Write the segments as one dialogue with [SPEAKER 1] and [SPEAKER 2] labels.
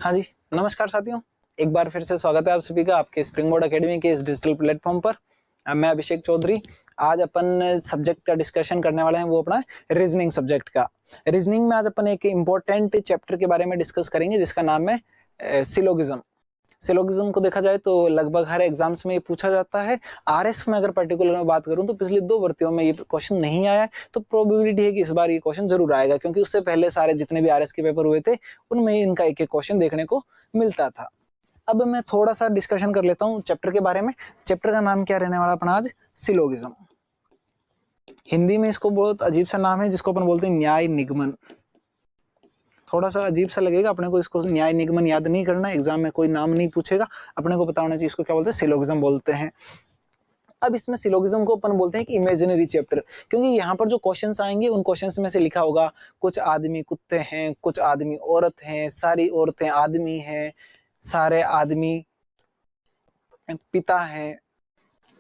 [SPEAKER 1] हाँ जी, नमस्कार साथियों। एक बार फिर से स्वागत है आप सभी का आपके स्प्रिंग बोर्ड एकेडमी के इस डिजिटल प्लेटफॉर्म पर। मैं अभिषेक चौधरी। आज अपन सब्जेक्ट का डिस्कशन करने वाले हैं, वो अपना रीजनिंग सब्जेक्ट का। रीजनिंग में आज अपन एक इम्पोर्टेंट चैप्टर के बारे में डिस्कस करेंगे जिसका नाम है सिलोगिज्म। सिलोगिज्म को देखा जाए तो लगभग हर एग्जाम्स में ये पूछा जाता है। आरएस में अगर पर्टिकुलर में बात करूं तो पिछली 2 भर्तियों में ये क्वेश्चन नहीं आया है, तो प्रोबेबिलिटी है कि इस बार ये क्वेश्चन जरूर आएगा, क्योंकि उससे पहले सारे जितने भी आरएस के पेपर हुए थे उनमें इनका एक एक क्वेश्चन देखने को मिलता था। अब मैं थोड़ा सा डिस्कशन कर लेता हूँ चैप्टर के बारे में। चैप्टर का नाम क्या रहने वाला अपना आज? सिलोगिज्म। हिंदी में इसको बहुत अजीब सा नाम है जिसको अपन बोलते हैं न्याय निगमन। थोड़ा सा अजीब सा लगेगा अपने को, इसको न्याय निगमन याद नहीं करना, एग्जाम में कोई नाम नहीं पूछेगा, अपने को पता होना चाहिए इसको क्या बोलते हैं, सिलोगिज्म बोलते हैं। अब इसमें सिलोगिज्म को अपन बोलते हैं कि इमेजिनरी चैप्टर, क्योंकि यहाँ पर जो क्वेश्चंस आएंगे उन क्वेश्चंस में से लिखा होगा कुछ आदमी कुत्ते हैं, कुछ आदमी औरत हैं, सारी औरतें आदमी हैं, सारे आदमी पिता हैं।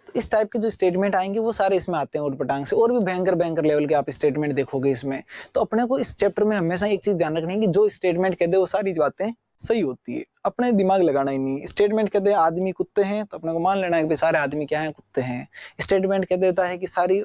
[SPEAKER 1] तो इस टाइप के जो स्टेटमेंट आएंगे वो सारे इसमें आते हैं उटपटांग से, और भी भयंकर भयंकर लेवल के आप स्टेटमेंट देखोगे इसमें। तो अपने को इस चैप्टर में हमेशा एक चीज ध्यान रखनी है कि जो स्टेटमेंट कहते हैं वो सारी बातें सही होती है, अपने दिमाग लगाना ही नहीं। स्टेटमेंट कहते हैं आदमी कुत्ते हैं तो अपने को मान लेना है कि सारे आदमी क्या है, कुत्ते हैं। स्टेटमेंट कह देता है कि सारी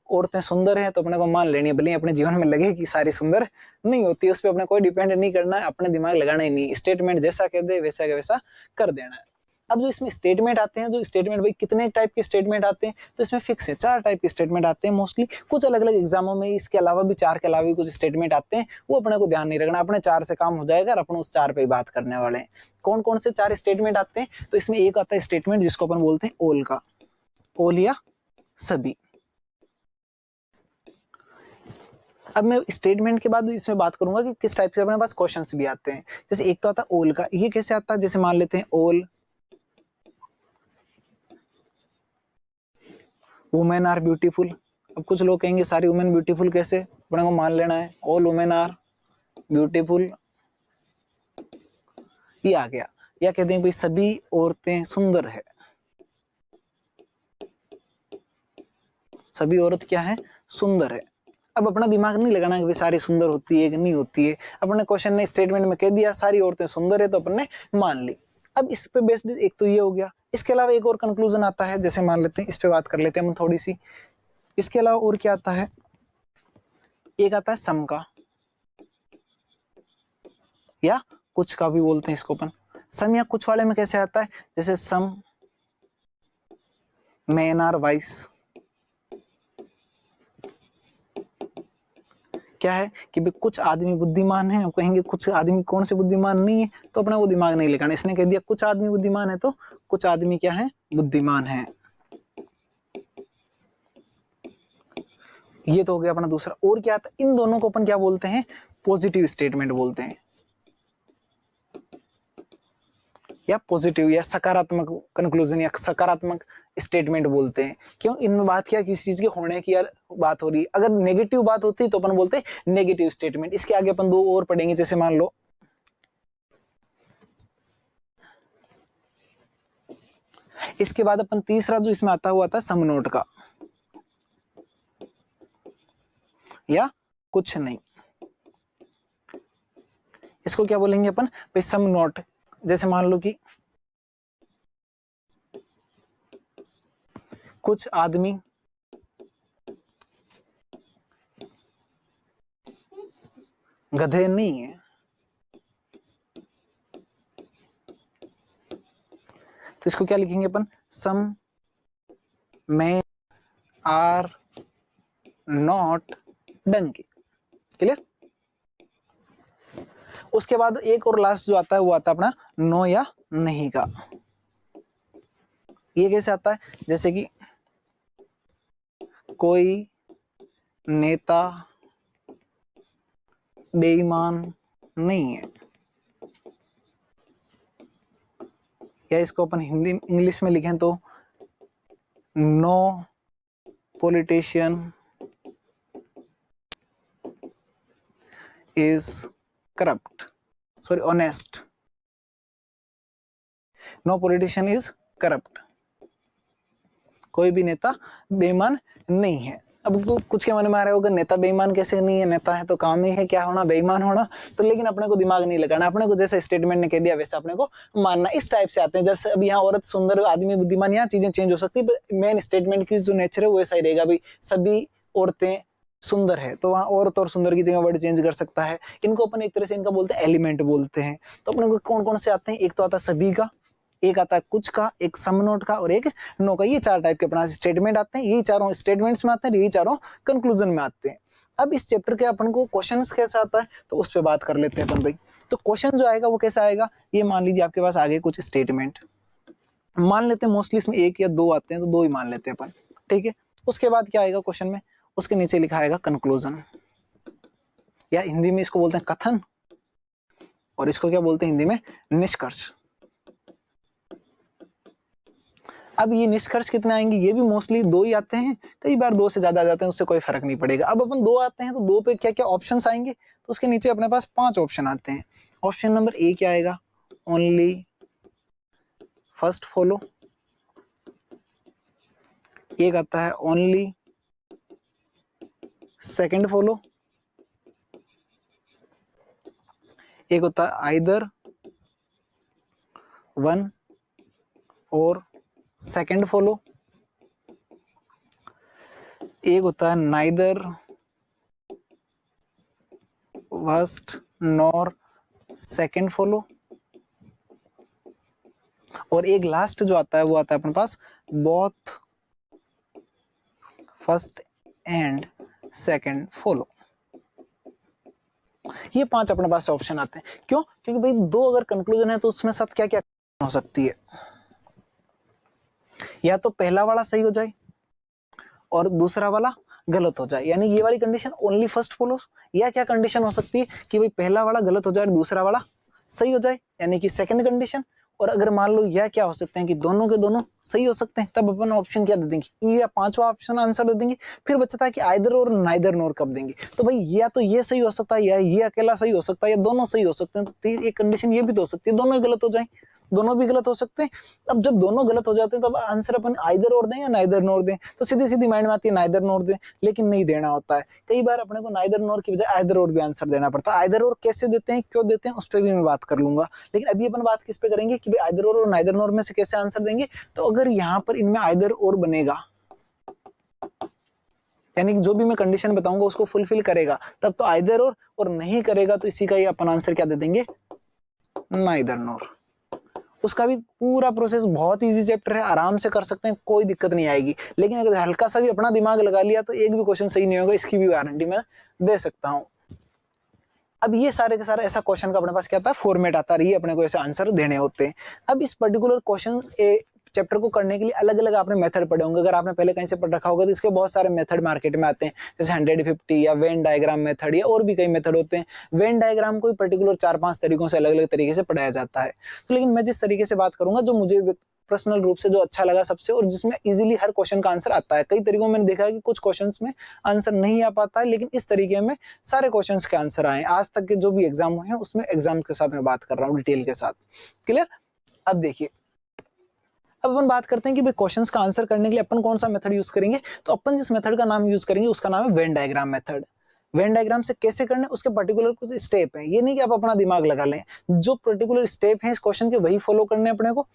[SPEAKER 1] औरतें सुंदर हैं तो अपने को मान लेनी है, भले अपने जीवन में लगे कि सारी सुंदर नहीं होती, उस पर अपने कोई डिपेंड नहीं करना है, अपने दिमाग लगाना ही नहीं। स्टेटमेंट जैसा कह दे वैसा का वैसा कर देना है। अब जो इसमें स्टेटमेंट आते हैं, जो स्टेटमेंट भाई कितने टाइप के स्टेटमेंट आते हैं, तो इसमें फिक्स है 4 टाइप के स्टेटमेंट आते हैं मोस्टली। कुछ अलग अलग एग्जामों में इसके अलावा भी 4 के अलावा भी कुछ स्टेटमेंट आते हैं, वो अपने को ध्यान नहीं रखना, अपने 4 से काम हो जाएगा और अपन उस 4 पे ही बात करने वाले हैं। कौन कौन से 4 स्टेटमेंट आते हैं? तो इसमें एक आता है स्टेटमेंट जिसको अपन बोलते हैं ओल का, ओल या सभी। अब मैं स्टेटमेंट के बाद इसमें बात करूंगा कि किस टाइप से अपने पास क्वेश्चंस भी आते हैं। जैसे एक तो आता है ओल का, ये कैसे आता है? जैसे मान लेते हैं ओल वुमेन आर ब्यूटीफुल। अब कुछ लोग कहेंगे सारी वुमेन ब्यूटीफुल कैसे, अपने को मान लेना है ऑल वुमेन आर ब्यूटीफुल, ये आ गया। या कहते हैं भाई सभी औरतें सुंदर है, सभी औरत क्या है, सुंदर है। अब अपना दिमाग नहीं लगाना कि भाई सारी सुंदर होती है कि नहीं होती है, अपने क्वेश्चन ने स्टेटमेंट में कह दिया सारी औरतें सुंदर है तो अपन ने मान ली। अब इस पे बेस्ड एक तो ये हो गया। इसके अलावा एक और कंक्लूजन आता है, जैसे मान लेते हैं इस पे बात कर लेते हैं हम थोड़ी सी। इसके अलावा और क्या आता है? एक आता है सम का, या कुछ का भी बोलते हैं इसको अपन। सम या कुछ वाले में कैसे आता है? जैसे सम मैन आर वाइस। क्या है कि भी कुछ आदमी बुद्धिमान है, कहेंगे कुछ आदमी कौन से बुद्धिमान नहीं है, तो अपना वो दिमाग नहीं लगाना। इसने कह दिया कुछ आदमी बुद्धिमान है तो कुछ आदमी क्या है, बुद्धिमान है। ये तो हो गया अपना दूसरा। और क्या आता है? इन दोनों को अपन क्या बोलते हैं, पॉजिटिव स्टेटमेंट बोलते हैं, या पॉजिटिव या सकारात्मक कंक्लूजन या सकारात्मक स्टेटमेंट बोलते हैं। क्यों? इनमें बात क्या, किसी चीज के होने की बात हो रही है। अगर नेगेटिव बात होती है तो अपन बोलते हैं नेगेटिव स्टेटमेंट। इसके आगे अपन 2 और पढ़ेंगे। जैसे मान लो इसके बाद अपन तीसरा जो इसमें आता हुआ था सम नोट का, या कुछ नहीं। इसको क्या बोलेंगे अपन भाई, सम नोट। जैसे मान लो कि कुछ आदमी गधे नहीं है, तो इसको क्या लिखेंगे अपन, some man are not donkey. Clear? उसके बाद एक और लास्ट जो आता है वो आता है अपना नो या नहीं का। ये कैसे आता है? जैसे कि कोई नेता बेईमान नहीं है, या इसको अपन हिंदी इंग्लिश में लिखें तो no politician is corrupt, sorry honest, no politician is corrupt. कोई भी नेता बेईमान नहीं है। अब कुछ के मन में आ रहा होगा नेता बेईमान कैसे नहीं है, नेता है तो काम ही है क्या होना, बेईमान होना। तो लेकिन अपने को दिमाग नहीं लगाना, अपने को जैसे स्टेटमेंट ने कह दिया वैसे अपने को मानना। इस टाइप से आते हैं। जब अब यहाँ औरत सुंदर, आदमी बुद्धिमान, यहाँ चीजें चेंज हो सकती है, मेन स्टेटमेंट की जो नेचर है वो ऐसा ही रहेगा भाई, सभी औरतें सुंदर है, तो वहां औरत और सुंदर की जगह वर्ड चेंज कर सकता है। इनको अपन एक तरह से इनका बोलते हैं एलिमेंट बोलते हैं। तो अपने को कौन कौन से आते हैं, एक तो आता है सभी का, एक आता है कुछ का, एक सम नोट का और एक नो का। ये 4 टाइप के अपना स्टेटमेंट आते हैं। यही चारों स्टेटमेंट्स में आते हैं, यही चारों कंक्लूजन में आते हैं। अब इस चैप्टर के अपन को क्वेश्चंस कैसे आता है तो उस पर बात कर लेते हैं अपन भाई। तो क्वेश्चन जो आएगा वो कैसा आएगा, ये मान लीजिए आपके पास आगे कुछ स्टेटमेंट मान लेते हैं, मोस्टली इसमें 1 या 2 आते हैं तो 2 ही मान लेते हैं अपन, ठीक है। उसके बाद क्या आएगा क्वेश्चन में, उसके नीचे लिखा आएगा कंक्लूजन, या हिंदी में इसको बोलते हैं कथन, और इसको क्या बोलते हैं हिंदी में, निष्कर्ष। अब ये निष्कर्ष कितने आएंगे, ये भी मोस्टली 2 ही आते हैं, कई बार 2 से ज्यादा आ जाते हैं, उससे कोई फर्क नहीं पड़ेगा। अब अपन 2 आते हैं तो 2 पे क्या क्या ऑप्शंस आएंगे, तो उसके नीचे अपने पास 5 ऑप्शन आते हैं। ऑप्शन नंबर ए क्या आएगा, ओनली फर्स्ट फॉलो। एक आता है ओनली सेकंड फॉलो। एक होता है आइदर वन और सेकंड फॉलो। एक होता है neither first nor second follow. और एक लास्ट जो आता है वो आता है अपने पास both first and second follow. ये 5 अपने पास ऑप्शन आते हैं। क्यों, क्योंकि भाई 2 अगर कंक्लूजन है तो उसमें साथ क्या क्या हो सकती है, या तो पहला वाला सही हो जाए और दूसरा वाला गलत हो जाए, यानी ये वाली कंडीशन ओनली फर्स्ट फॉलोस। या क्या कंडीशन हो सकती है कि भाई पहला वाला गलत हो जाए और दूसरा वाला सही हो जाए, यानी कि सेकंड कंडीशन। और अगर मान लो यह क्या हो सकते हैं कि दोनों के दोनों सही हो सकते हैं, तब अपन ऑप्शन क्या दे देंगे, ई या 5वां ऑप्शन आंसर दे देंगे। फिर बचता है कि आइदर और नाइदर नोर कब देंगे, तो भाई या तो ये सही हो सकता है, या ये अकेला सही हो सकता है, या दोनों सही हो सकते हैं। तो एक कंडीशन ये भी तो हो सकती है दोनों ही गलत हो जाए, दोनों भी गलत हो सकते हैं। अब जब दोनों गलत हो जाते हैं तब आंसर अपन आइदर और दें या नाइदर नोर दें, तो सीधी सीधी माइंड में आती है नाइदर नोर दें, लेकिन नहीं देना होता है। कई बार अपने को नाइदर नोर की बजाय आइदर और भी आंसर देना पड़ता है। आइदर और कैसे देते हैं, क्यों देते हैं, उस पर भी मैं बात कर लूंगा। लेकिन अभी अपन बात किस पे करेंगे कि भाई आइदर और नाइदर नोर में से कैसे आंसर देंगे। तो अगर यहाँ पर इनमें आइदर और बनेगा, यानी कि जो भी मैं कंडीशन बताऊंगा उसको फुलफिल करेगा, तब तो आइदर और नहीं करेगा तो इसी का ही अपन आंसर क्या दे देंगे, नाइदर नोर। उसका भी पूरा प्रोसेस बहुत इजी चैप्टर है, आराम से कर सकते हैं, कोई दिक्कत नहीं आएगी। लेकिन अगर हल्का सा भी अपना दिमाग लगा लिया तो एक भी क्वेश्चन सही नहीं होगा, इसकी भी गारंटी मैं दे सकता हूं। अब ये सारे के सारे ऐसा क्वेश्चन का अपने पास क्या आता है, फॉर्मेट आता है, ये अपने को ऐसे आंसर देने होते हैं। अब इस पर्टिकुलर क्वेश्चन चैप्टर को करने के लिए अलग अलग आपने मेथड पढ़े होंगे। अगर आपने पहले कहीं से पढ़ रखा होगा तो इसके बहुत सारे मेथड मार्केट में आते हैं, जैसे 150 या वेन डायग्राम मेथड, या और भी कई मेथड होते हैं। वेन डायग्राम को पर्टिकुलर 4-5 तरीकों से अलग अलग तरीके से पढ़ाया जाता है। तो लेकिन मैं जिस तरीके से बात करूंगा, जो मुझे पर्सनल रूप से जो अच्छा लगा सबसे, और जिसमें इजीली हर क्वेश्चन का आंसर आता है। कई तरीकों में मैंने देखा है कि कुछ क्वेश्चंस में आंसर नहीं आ पाता है, लेकिन इस तरीके में सारे क्वेश्चंस के आंसर आए। आज तक के जो भी एग्जाम हुए हैं उसमें एग्जाम के साथ मैं बात कर रहा हूँ, डिटेल के साथ। क्लियर। अब देखिए, अब अपन बात करते हैं कि भाई क्वेश्चंस का आंसर करने के लिए अपन कौन सा मेथड यूज करेंगे। तो अपन जिस मेथड का नाम यूज करेंगे उसका नाम है Venn diagram method. Venn diagram से कैसे करने, उसके पर्टिकुलर कुछ स्टेप है, ये नहीं कि आप अपना दिमाग लगा लें, जो पर्टिकुलर स्टेप है इस क्वेश्चन के वही फॉलो करने अपने को।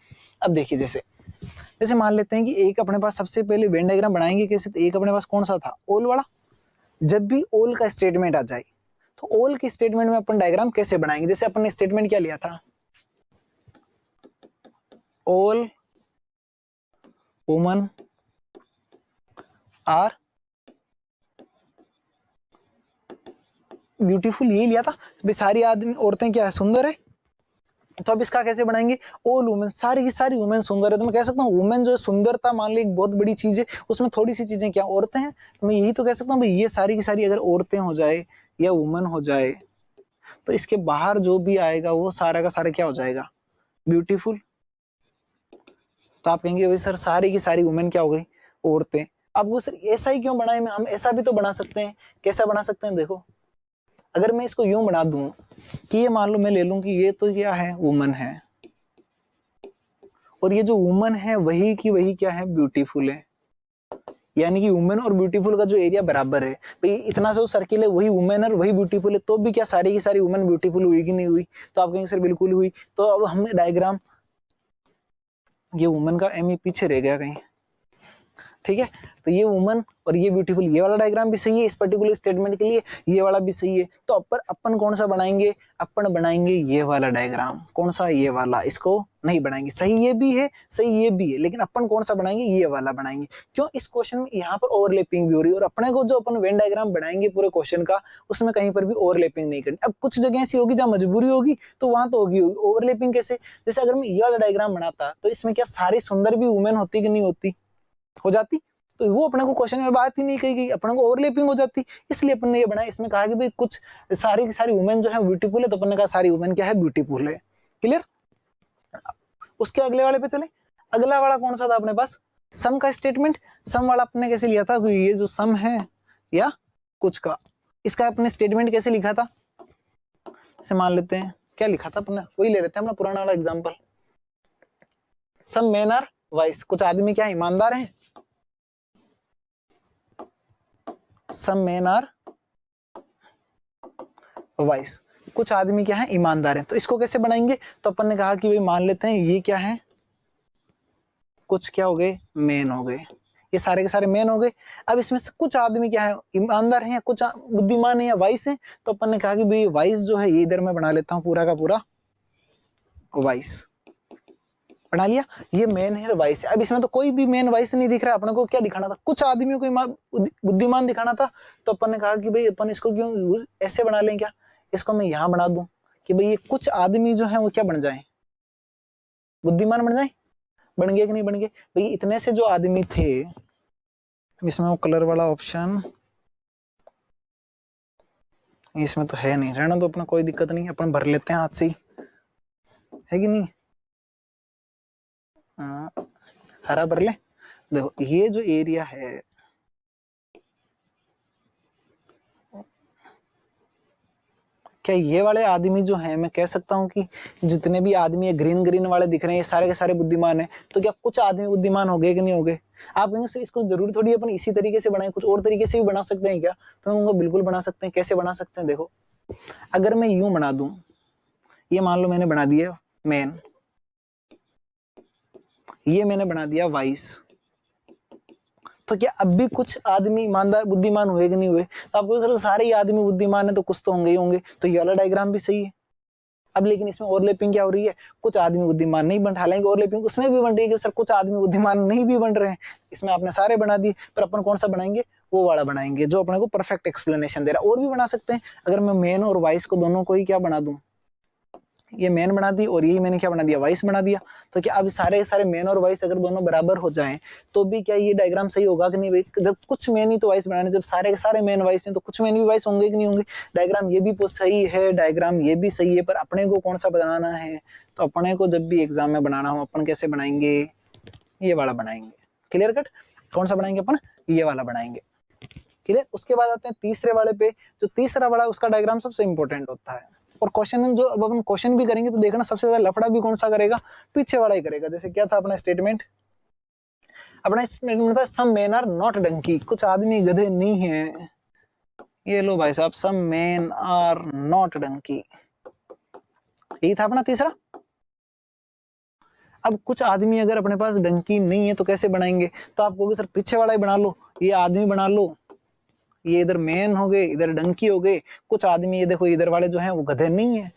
[SPEAKER 1] अब देखिए, जैसे मान लेते हैं कि एक अपने पास सबसे पहले वेन डायग्राम बनाएंगे कैसे, तो एक अपने पास कौन सा था, ऑल वाला। जब भी ऑल का स्टेटमेंट आ जाए तो ऑल की स्टेटमेंट में अपन डायग्राम कैसे बनाएंगे। जैसे अपन ने स्टेटमेंट क्या लिया था, ऑल वुमन आर ब्यूटीफुल, ये लिया था, सारी आदमी औरतें क्या है, सुंदर है। तो अब इसका कैसे बनाएंगे, ऑल वुमेन, सारी की सारी वुमेन सुंदर है। तो मैं कह सकता हूँ वुमेन जो है सुंदरता मान ली एक बहुत बड़ी चीज है, उसमें थोड़ी सी चीजें क्या औरतें हैं। तो मैं यही तो कह सकता हूँ भाई, ये सारी की सारी अगर औरतें हो जाए या वुमेन हो जाए, तो इसके बाहर जो भी आएगा वो सारा का सारा क्या हो जाएगा, ब्यूटीफुल। तो आप कहेंगे भाई सर सारी की सारी वुमेन क्या हो गई, औरतें। अब वो सर ऐसा ही क्यों बनाए, हम ऐसा भी तो बना सकते हैं। कैसा बना सकते हैं, देखो अगर मैं इसको यूं बना दूं कि ये मान लो मैं ले लूं कि ये तो क्या है, वुमन है, और ये जो वुमन है वही की वही क्या है, ब्यूटीफुल है। यानी कि वुमेन और ब्यूटीफुल का जो एरिया बराबर है, भाई इतना सा सर्किल है, वही वुमेन और वही ब्यूटीफुल है, तो भी क्या सारी की सारी वुमेन ब्यूटीफुल हुई कि नहीं हुई? तो आप कहेंगे सर बिल्कुल हुई। तो अब हम डायग्राम, ये वुमेन का एम पीछे रह गया कहीं, ठीक है, तो ये वुमन और ये ब्यूटीफुल, ये वाला डायग्राम भी सही है इस पर्टिकुलर स्टेटमेंट के लिए, ये वाला भी सही है। तो अपन कौन सा बनाएंगे? अपन बनाएंगे ये वाला डायग्राम। कौन सा? ये वाला। इसको नहीं बनाएंगे। सही ये भी है, सही ये भी है, लेकिन अपन कौन सा बनाएंगे? ये वाला बनाएंगे। क्यों? इस क्वेश्चन में यहाँ पर ओवरलैपिंग भी हो रही है, और अपने को जो अपन वेन डायग्राम बनाएंगे पूरे क्वेश्चन का, उसमें कहीं पर भी ओवरलैपिंग नहीं करनी। अब कुछ जगह ऐसी होगी जहाँ मजबूरी होगी, तो वहां तो होगी। ओवरलैपिंग कैसे? जैसे अगर मैं ये वाला डायग्राम बनाता, तो इसमें क्या सारी सुंदर भी वुमेन होती कि नहीं होती? हो जाती। तो वो अपने को क्वेश्चन में बात ही नहीं कही गई, अपने को ओवरलैपिंग हो जाती, इसलिए अपन ने ये बनाया। इसमें कहा कि भाई कुछ सारी की सारी वुमेन जो है ब्यूटीफुल है, तो अपन ने कहा सारी वुमेन क्या है? ब्यूटीफुल है। क्लियर? उसके अगले वाले पे चले। अगला वाला कौन सा था अपने पास? सम का स्टेटमेंट। सम वाला अपने कैसे लिया था? ये जो सम है या कुछ का, इसका अपने स्टेटमेंट कैसे लिखा था? इसे मान लेते हैं, क्या लिखा था अपने, वही ले लेते हैं अपना पुराना वाला example. Some men are wise, कुछ आदमी क्या ईमानदार हैं। सम मेन आर वाइस, कुछ आदमी क्या है? ईमानदार हैं। तो इसको कैसे बनाएंगे? तो अपन ने कहा कि भाई मान लेते हैं ये क्या है? कुछ क्या हो गए? मेन हो गए। ये सारे के सारे मेन हो गए। अब इसमें से कुछ आदमी क्या है? ईमानदार हैं, या कुछ बुद्धिमान है, या वाइस है। तो अपन ने कहा कि भाई वाइस जो है, ये इधर मैं बना लेता हूँ पूरा का पूरा वाइस। बना लिया। ये मेन है, वाइस है। अब इसमें तो कोई भी मेन वाइस नहीं दिख रहा। अपने को क्या दिखाना था? कुछ आदमियों को बुद्धिमान दिखाना था। तो अपन ने कहा कि भाई अपन इसको क्यों ऐसे बना लें, क्या इसको मैं यहां बना दूं कि भाई ये कुछ आदमी जो है वो क्या बन जाए? बुद्धिमान बन जाए। बन गए कि नहीं बन गए? भाई इतने से जो आदमी थे, इसमें वो कलर वाला ऑप्शन इसमें तो है नहीं, रहना तो अपना कोई दिक्कत नहीं, अपन भर लेते हैं हाथ से ही, है कि नहीं? हरा भर ले। देखो ये जो एरिया है, क्या ये वाले आदमी जो हैं, मैं कह सकता हूँ कि जितने भी आदमी है ग्रीन ग्रीन वाले दिख रहे हैं, ये सारे के सारे बुद्धिमान हैं। तो क्या कुछ आदमी बुद्धिमान हो गए कि नहीं हो गए? आप कहेंगे सर इसको जरूरी थोड़ी अपन इसी तरीके से बनाए, कुछ और तरीके से भी बना सकते हैं क्या? तो मैं कहूँगा बिल्कुल बना सकते हैं। कैसे बना सकते हैं? देखो, अगर मैं यूं बना दूं, ये मान लो मैंने बना दिया मेन, ये मैंने बना दिया वाइस, तो क्या अब भी कुछ आदमी ईमानदार बुद्धिमान हुए कि नहीं हुए? तो आपको सर सारे ही आदमी बुद्धिमान है, तो कुछ तो होंगे ही होंगे। तो ये वाला डायग्राम भी सही है। अब लेकिन इसमें ओवरलैपिंग क्या हो रही है? कुछ आदमी बुद्धिमान नहीं बन, हालांकि ओवरलैपिंग उसमें भी बन रही है कि सर कुछ आदमी बुद्धिमान नहीं भी बन रहे हैं। इसमें आपने सारे बना दिए, पर अपन कौन सा बनाएंगे? वो वाला बनाएंगे जो अपने को परफेक्ट एक्सप्लेनेशन दे रहा है। और भी बना सकते हैं। अगर मैं मेन और वाइस को दोनों को ही क्या बना दूं, ये मेन बना दी और यही मैंने क्या बना दिया? वाइस बना दिया। तो क्या अब सारे सारे मेन और वाइस अगर दोनों बराबर हो जाएं, तो भी क्या ये डायग्राम सही होगा कि नहीं? भाई जब कुछ मेन ही तो वाइस बनाने, जब सारे के सारे मेन वाइस हैं, तो कुछ मेन भी वाइस होंगे कि नहीं होंगे? डायग्राम ये भी सही है, डायग्राम ये भी सही है, पर अपने को कौन सा बनाना है? तो अपने को जब भी एग्जाम में बनाना हो, अपन कैसे बनाएंगे? ये वाला बनाएंगे। Clear cut? कौन सा बनाएंगे अपन? ये वाला बनाएंगे। क्लियर? उसके बाद आते हैं तीसरे वाले पे। जो तीसरा वाला उसका डायग्राम सबसे इंपॉर्टेंट होता है। और क्वेश्चन जो अब अपन क्वेश्चन भी करेंगे, तो देखना सबसे ज्यादा लफड़ा भी कौन सा करेगा? पीछे वाला ही करेगा। जैसे क्या था अपना स्टेटमेंट? अपना स्टेटमेंट था some men are not donkey, कुछ आदमी गधे नहीं है। ये लो भाई साहब, some men are not donkey, यही था अपना तीसरा। अब कुछ आदमी अगर अपने पास डंकी नहीं है, तो कैसे बनाएंगे? तो आप कहोगे सर पीछे वाला ही बना लो, ये आदमी बना लो, ये इधर मेन हो गए, इधर डंकी हो गए। कुछ आदमी ये देखो इधर वाले जो हैं वो गधे नहीं है,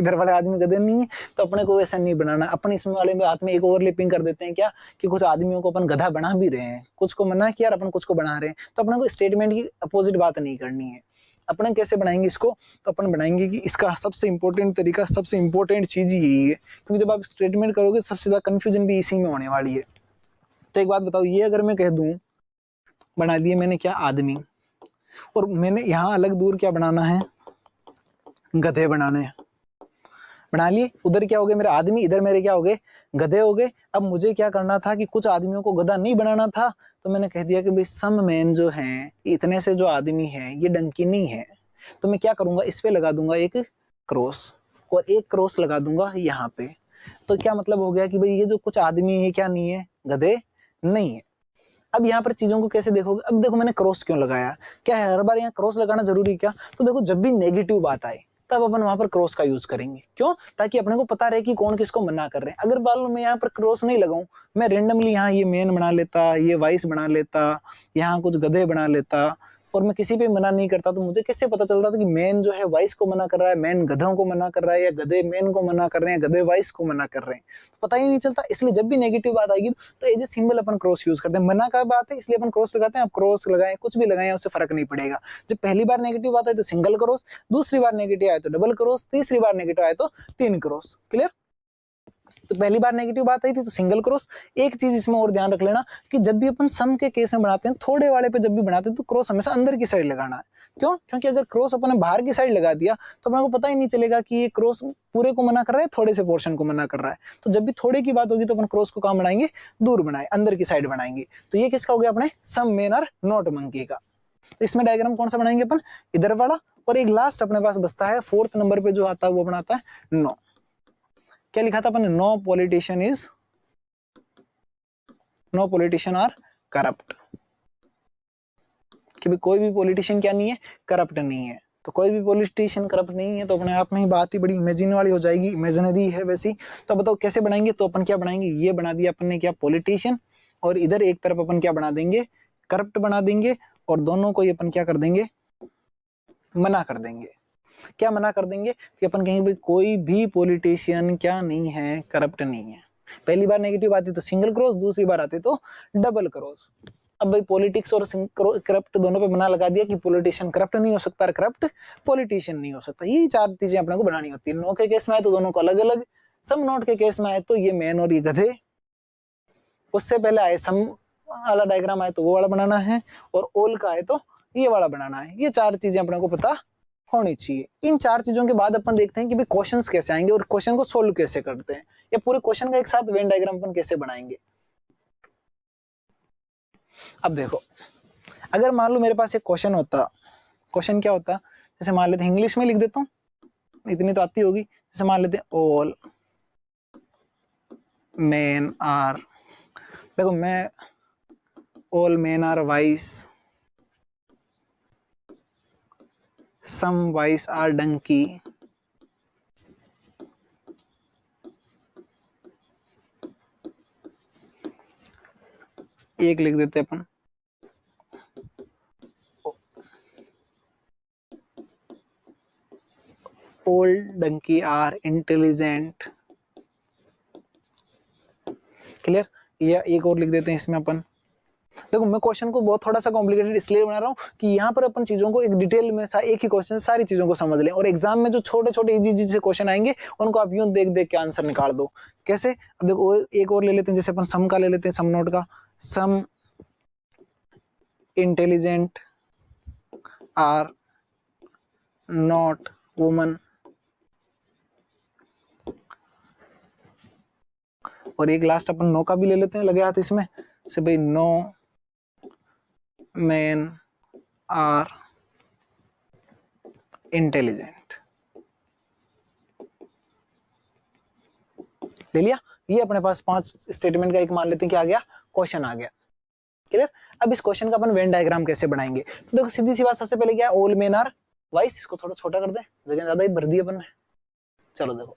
[SPEAKER 1] इधर वाले आदमी गधे नहीं है। तो अपने को ऐसा नहीं बनाना। अपन इसमें वाले में हाथ में एक ओवरलैपिंग कर देते हैं, क्या कि कुछ आदमियों को अपन गधा बना भी रहे हैं, कुछ को मना किया और अपन कुछ को बना रहे हैं। तो अपने को स्टेटमेंट की अपोजिट बात नहीं करनी है। अपन कैसे बनाएंगे इसको? तो अपन बनाएंगे कि इसका सबसे इंपॉर्टेंट तरीका, सबसे इंपॉर्टेंट चीज यही है, क्योंकि जब आप स्टेटमेंट करोगे सबसे ज्यादा कंफ्यूजन भी इसी में होने वाली है। तो एक बात बताओ, ये अगर मैं कह दूं, बना दिए मैंने क्या? आदमी, और मैंने यहाँ अलग दूर क्या बनाना है? गधे बनाने हैं। बना लिए। उधर क्या हो गए मेरे आदमी, इधर मेरे क्या हो गए? गधे हो गए। अब मुझे क्या करना था कि कुछ आदमियों को गधा नहीं बनाना था, तो मैंने कह दिया कि भाई सम मैन जो हैं, इतने से जो आदमी हैं, ये डंकी नहीं है। तो मैं क्या करूंगा? इस पे लगा दूंगा एक क्रॉस, और एक क्रॉस लगा दूंगा यहाँ पे। तो क्या मतलब हो गया कि भाई ये जो कुछ आदमी है क्या नहीं है? गधे नहीं है। अब यहाँ पर चीजों को कैसे देखोगे, अब देखो मैंने क्रॉस क्यों लगाया, क्या है हर बार यहाँ क्रॉस लगाना जरूरी क्या, तो देखो जब भी नेगेटिव बात आए तब अपन वहां पर क्रॉस का यूज करेंगे, क्यों, ताकि अपने को पता रहे कि कौन किसको मना कर रहे हैं। अगर मान लो मैं यहाँ पर क्रॉस नहीं लगाऊं, मैं रेंडमली यहाँ ये मेन बना लेता, ये वाइस बना लेता, यहाँ कुछ गधे बना लेता, और मैं किसी पे मना नहीं करता, तो मुझे कैसे पता चलता था कि मेन जो है वाइस को मना कर रहा है, मेन गधों को मना कर रहा है, या गधे मेन को मना कर रहे हैं, गधे वाइस को मना कर रहे हैं, तो पता ही नहीं चलता। इसलिए जब भी नेगेटिव बात आएगी तो एज ए सिंबल अपन क्रॉस यूज करते हैं। मना का बात है इसलिए अपन क्रॉस लगाते हैं, आप क्रॉस लगाएं कुछ भी लगाएं उससे फर्क नहीं पड़ेगा। जब पहली बार नेगेटिव बात आए तो सिंगल क्रॉस, दूसरी बार नेगेटिव आए तो डबल क्रॉस, तीसरी बार नेगेटिव आए तो 3 क्रॉस। क्लियर। तो पहली बार नेगेटिव बात आई थी तो सिंगल क्रॉस। एक चीज इसमें और ध्यान रख लेना कि जब भी अपन सम के केस में बनाते हैं, थोड़े वाले पे जब भी बनाते हैं तो क्रॉस हमेशा अंदर की साइड लगाना है। क्यों, क्योंकि अगर क्रॉस अपन ने बाहर की साइड लगा दिया तो अपने को पता ही नहीं चलेगा कि ये क्रॉस पूरे को मना कर रहा है, थोड़े से पोर्शन को मना कर रहा है। तो जब भी थोड़े की बात होगी तो अपन क्रॉस को कहां बनाएंगे, दूर बनाए, अंदर की साइड बनाएंगे। तो ये किसका हो गया अपने सम मेन और नॉट मंकी का। तो इसमें डायग्राम कौन सा बनाएंगे अपन, इधर वाला। और एक लास्ट अपने पास बचता है 4th नंबर पे जो आता है वो बनाता है नो। क्या लिखा था अपन, नो पॉलिटिशियन आर करप्ट, कि भी कोई भी पॉलिटिशियन क्या नहीं है, करप्ट नहीं है। तो कोई भी पॉलिटिशियन करप्ट नहीं है तो अपने आप में ही बात ही बड़ी इमेजिन वाली हो जाएगी, इमेजिनरी है वैसी। तो बताओ कैसे बनाएंगे, तो अपन क्या बनाएंगे, ये बना दिया अपन ने क्या, पॉलिटिशियन, और इधर एक तरफ अपन क्या बना देंगे, करप्ट बना देंगे, और दोनों को अपन क्या कर देंगे, मना कर देंगे। क्या मना कर देंगे कि अपन कहेंगे भाई कोई भी पॉलिटिशियन क्या नहीं है, करप्ट नहीं है। पहली बार नेगेटिव आती तो सिंगल क्रॉस, दूसरी बार आती तो डबल क्रॉस। अब भाई पॉलिटिक्स और करप्ट दोनों पे मना लगा दिया कि पॉलिटिशियन करप्ट नहीं हो सकता, करप्ट पॉलिटिशियन नहीं हो सकता। ये 4 चीजें अपने को बनानी होती है। नो के केस में आए तो दोनों को अलग अलग, सम नोट के केस में आए तो ये मैन और ये गधे, उससे पहले आए सम वाला डायग्राम आए तो वो वाला बनाना है, और ओल का आए तो ये वाला बनाना है। ये 4 चीजें अपने को पता होनी चाहिए। इन 4 चीजों के बाद अपन देखते हैं कि भाई क्वेश्चंस कैसे आएंगे और क्वेश्चन को सोल्व कैसे करते हैं, या पूरे क्वेश्चन का एक साथ वेन डायग्राम अपन कैसे बनाएंगे। अब देखो, अगर मान लो मेरे पास एक क्वेश्चन होता, क्वेश्चन क्या होता, जैसे मान लेते हैं, इंग्लिश में लिख देता हूँ, इतनी तो आती होगी। जैसे मान लेते हैं ऑल मेन आर, देखो मैं all men are wise, some wise are donkey, एक लिख देते अपन all donkey are intelligent. Clear. या एक और लिख देते हैं इसमें अपन, देखो मैं क्वेश्चन को बहुत थोड़ा सा कॉम्प्लिकेटेड इसलिए बना रहा हूँ कि यहाँ पर अपन चीजों को एक डिटेल में एक ही क्वेश्चन सारी चीजों को समझ लें, और एग्जाम में जो छोटे छोटे इजी इजी से क्वेश्चन आएंगे उनको आप यूं देख देख के आंसर निकाल दो। कैसे, अब देखो एक और ले लेते हैं, जैसे अपन सम का ले लेते हैं, सम नोट का, सम इंटेलिजेंट आर नॉट वुमन, और एक लास्ट अपन नो का भी ले लेते हैं लगे हाथ इसमें से, भाई नो मैन आर इंटेलिजेंट। ले लिया। ये अपने पास 5 स्टेटमेंट का एक मान लेते हैं कि आ गया, क्वेश्चन आ गया। क्लियर। अब इस क्वेश्चन का अपन वेन डायग्राम कैसे बनाएंगे, तो देखो सीधी सी बात, सबसे पहले क्या है, ऑल मेन आर वाइस, इसको थोड़ा छोटा कर दे, जगह ज्यादा ही भर दी अपन ने। चलो देखो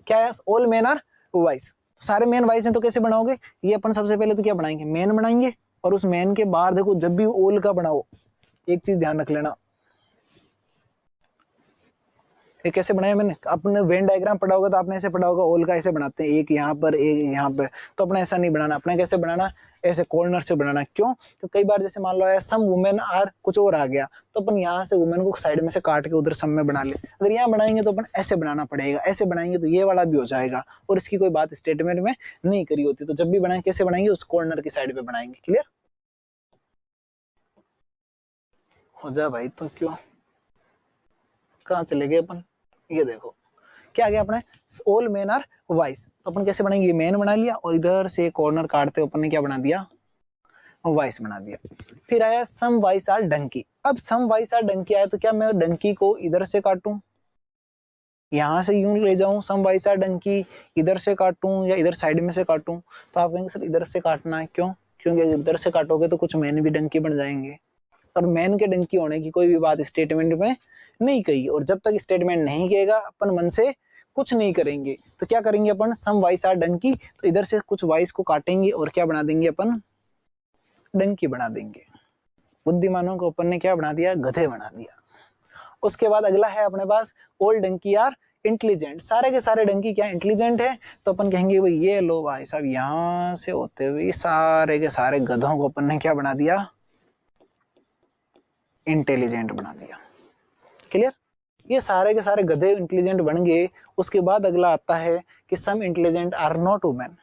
[SPEAKER 1] क्या है, ऑल मेन आर वाइस, सारे मेन वाइस हैं तो कैसे बनाओगे, ये अपन सबसे पहले तो क्या बनाएंगे, मेन बनाएंगे, और उस मेन के बाहर देखो जब भी ऑल का बनाओ एक चीज ध्यान रख लेना, ये कैसे बनाया मैंने, आपने वेन डायग्राम पढ़ा होगा तो आपने ऐसे पढ़ा होगा, ऑल का ऐसे बनाते हैं, एक यहाँ पर एक यहाँ पे, तो अपने ऐसा नहीं बनाना, अपने कैसे बनाना, ऐसे कॉर्नर से बनाना। क्यों, तो कई बार जैसे मान लो है सम वुमेन आर कुछ और आ गया, तो अपन यहाँ से वुमेन को साइड में से काट के उधर सम में बना ले। अगर यहाँ बनाएंगे तो अपन ऐसे बनाना पड़ेगा, ऐसे बनाएंगे तो ये वाला भी हो जाएगा, और इसकी कोई बात स्टेटमेंट में नहीं करी होती। तो जब भी बनाए कैसे बनाएंगे, उस कॉर्नर की साइड पे बनाएंगे। क्लियर हो जा भाई, तो क्यों कहाँ चले गए अपन, ये देखो क्या आ गया अपने, ऑल मेन आर वाइस, तो अपन कैसे बनाएंगे, मेन बना लिया, और इधर से कॉर्नर काटते अपन ने क्या बना दिया, वाइस बना दिया। फिर आया सम वाइस आर डंकी, अब सम वाइस आर डंकी आया तो क्या मैं डंकी को इधर से काटूं, यहां से यूं ले जाऊं, सम वाइस आर डंकी, इधर से काटूं या इधर साइड में से काटूं, तो आप कहेंगे सर इधर से काटना है, क्यों, क्योंकि अगर इधर से काटोगे तो कुछ मैन भी डंकी बन जाएंगे, और मैन के डंकी होने की कोई भी बात स्टेटमेंट में नहीं कही। और जब तक स्टेटमेंट नहीं कहेगा अपन मन से कुछ नहीं करेंगे। तो क्या करेंगे अपन, सम वाइस आर डंकी, तो इधर से कुछ वाइस को काटेंगे और क्या बना देंगे अपन, डंकी बना देंगे। बुद्धिमानों को अपन ने क्या बना दिया, गधे बना दिया। उसके बाद अगला है अपने पास ऑल डंकी आर इंटेलिजेंट, सारे के सारे डंकी क्या इंटेलिजेंट है। तो अपन कहेंगे भाई ये लो भाई साहब, यहां से होते हुए सारे के सारे गधों को अपन ने क्या बना दिया, इंटेलिजेंट बना दिया। क्लियर, ये सारे के सारे गधे इंटेलिजेंट बन गए। उसके बाद अगला आता है कि सम इंटेलिजेंट आर नॉट वुमेन,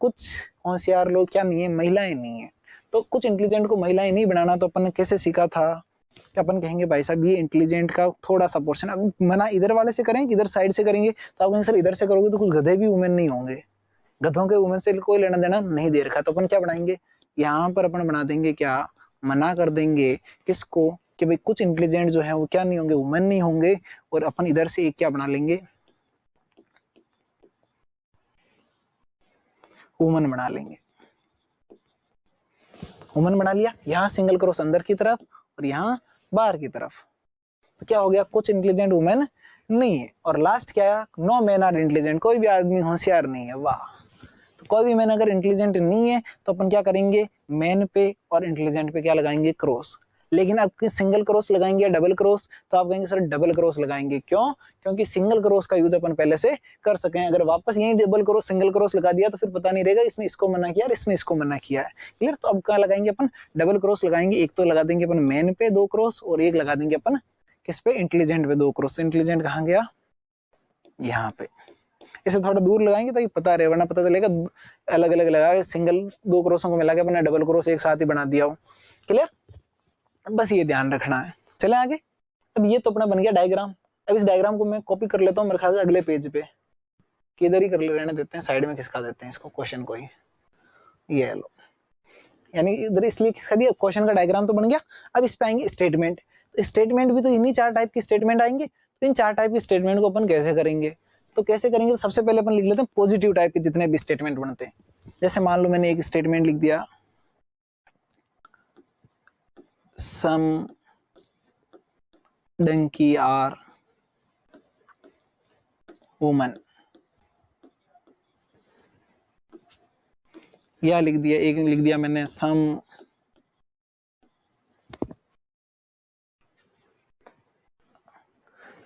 [SPEAKER 1] कुछ होशियार लोग क्या नहीं है, महिलाएं नहीं है। तो कुछ इंटेलिजेंट को महिलाएं नहीं बनाना, तो अपन ने कैसे सीखा था कि अपन कहेंगे भाई साहब ये इंटेलिजेंट का थोड़ा सा पोर्शन, अब मना इधर वाले से करेंगे, इधर साइड से करेंगे, तो आप कहेंगे सर इधर से करोगे तो कुछ गधे भी वुमेन नहीं होंगे, गधों के वुमेन से कोई लेना देना नहीं दे रखा। तो अपन क्या बनाएंगे, यहाँ पर अपन बना देंगे क्या, मना कर देंगे किसको, कि भाई कुछ इंटेलिजेंट जो है वो क्या नहीं होंगे, वुमेन नहीं होंगे। और अपन इधर से एक क्या बना लेंगे, वुमन बना लेंगे। वुमन बना लिया, यहाँ सिंगल क्रॉस अंदर की तरफ और यहाँ बाहर की तरफ। तो क्या हो गया, कुछ इंटेलिजेंट वुमेन नहीं है। और लास्ट क्या है, नो मैन आर इंटेलिजेंट, कोई भी आदमी होशियार नहीं है। वाह, तो कोई भी मैन अगर इंटेलिजेंट नहीं है तो अपन क्या करेंगे, मैन पे और इंटेलिजेंट पे क्या लगाएंगे, क्रॉस। लेकिन आप सिंगल क्रॉस लगाएंगे या डबल क्रॉस, तो आप कहेंगे सर डबल क्रॉस लगाएंगे। क्यों, क्योंकि सिंगल क्रॉस का यूज अपन पहले से कर सके। अगर वापस यही डबल क्रॉस सिंगल क्रॉस लगा दिया तो फिर पता नहीं रहेगा इसने इसको मना किया और इसने इसको मना किया है। क्लियर, तो अब क्या लगाएंगे अपन, डबल क्रॉस लगाएंगे। एक तो लगा देंगे अपन मैन पे 2 क्रॉस, और एक लगा देंगे अपन किस पे, इंटेलिजेंट पे 2 क्रॉस। इंटेलिजेंट कहाँ गया, यहाँ पे। इसे थोड़ा दूर लगाएंगे ताकि पता रहे, वरना पता चलेगा अलग अलग लगा के सिंगल 2 क्रॉसों को मिला के अपने डबल क्रॉस एक साथ ही बना दिया हो। क्लियर, बस ये ध्यान रखना है। चले आगे। अब ये तो अपना बन गया डायग्राम। अब इस डायग्राम को मैं कॉपी कर लेता हूँ मेरे ख्याल से अगले पेज पे, कि इधर ही कर रहने देते हैं, साइड में खिसका देते हैं इसको, क्वेश्चन को ही। ये लो, यानी इधर इसलिए खिसका दिया, क्वेश्चन का डायग्राम तो बन गया। अब इस पे आएंगे स्टेटमेंट। तो स्टेटमेंट भी तो इन्हीं 4 टाइप की स्टेटमेंट आएंगे। तो इन 4 टाइप की स्टेटमेंट को अपन कैसे करेंगे, तो कैसे करेंगे, तो सबसे पहले अपन लिख लेते हैं पॉजिटिव टाइप के जितने भी स्टेटमेंट बनते हैं। जैसे मान लो मैंने एक स्टेटमेंट लिख दिया, सम डंकी आर वुमन, या लिख दिया, एक लिख दिया मैंने सम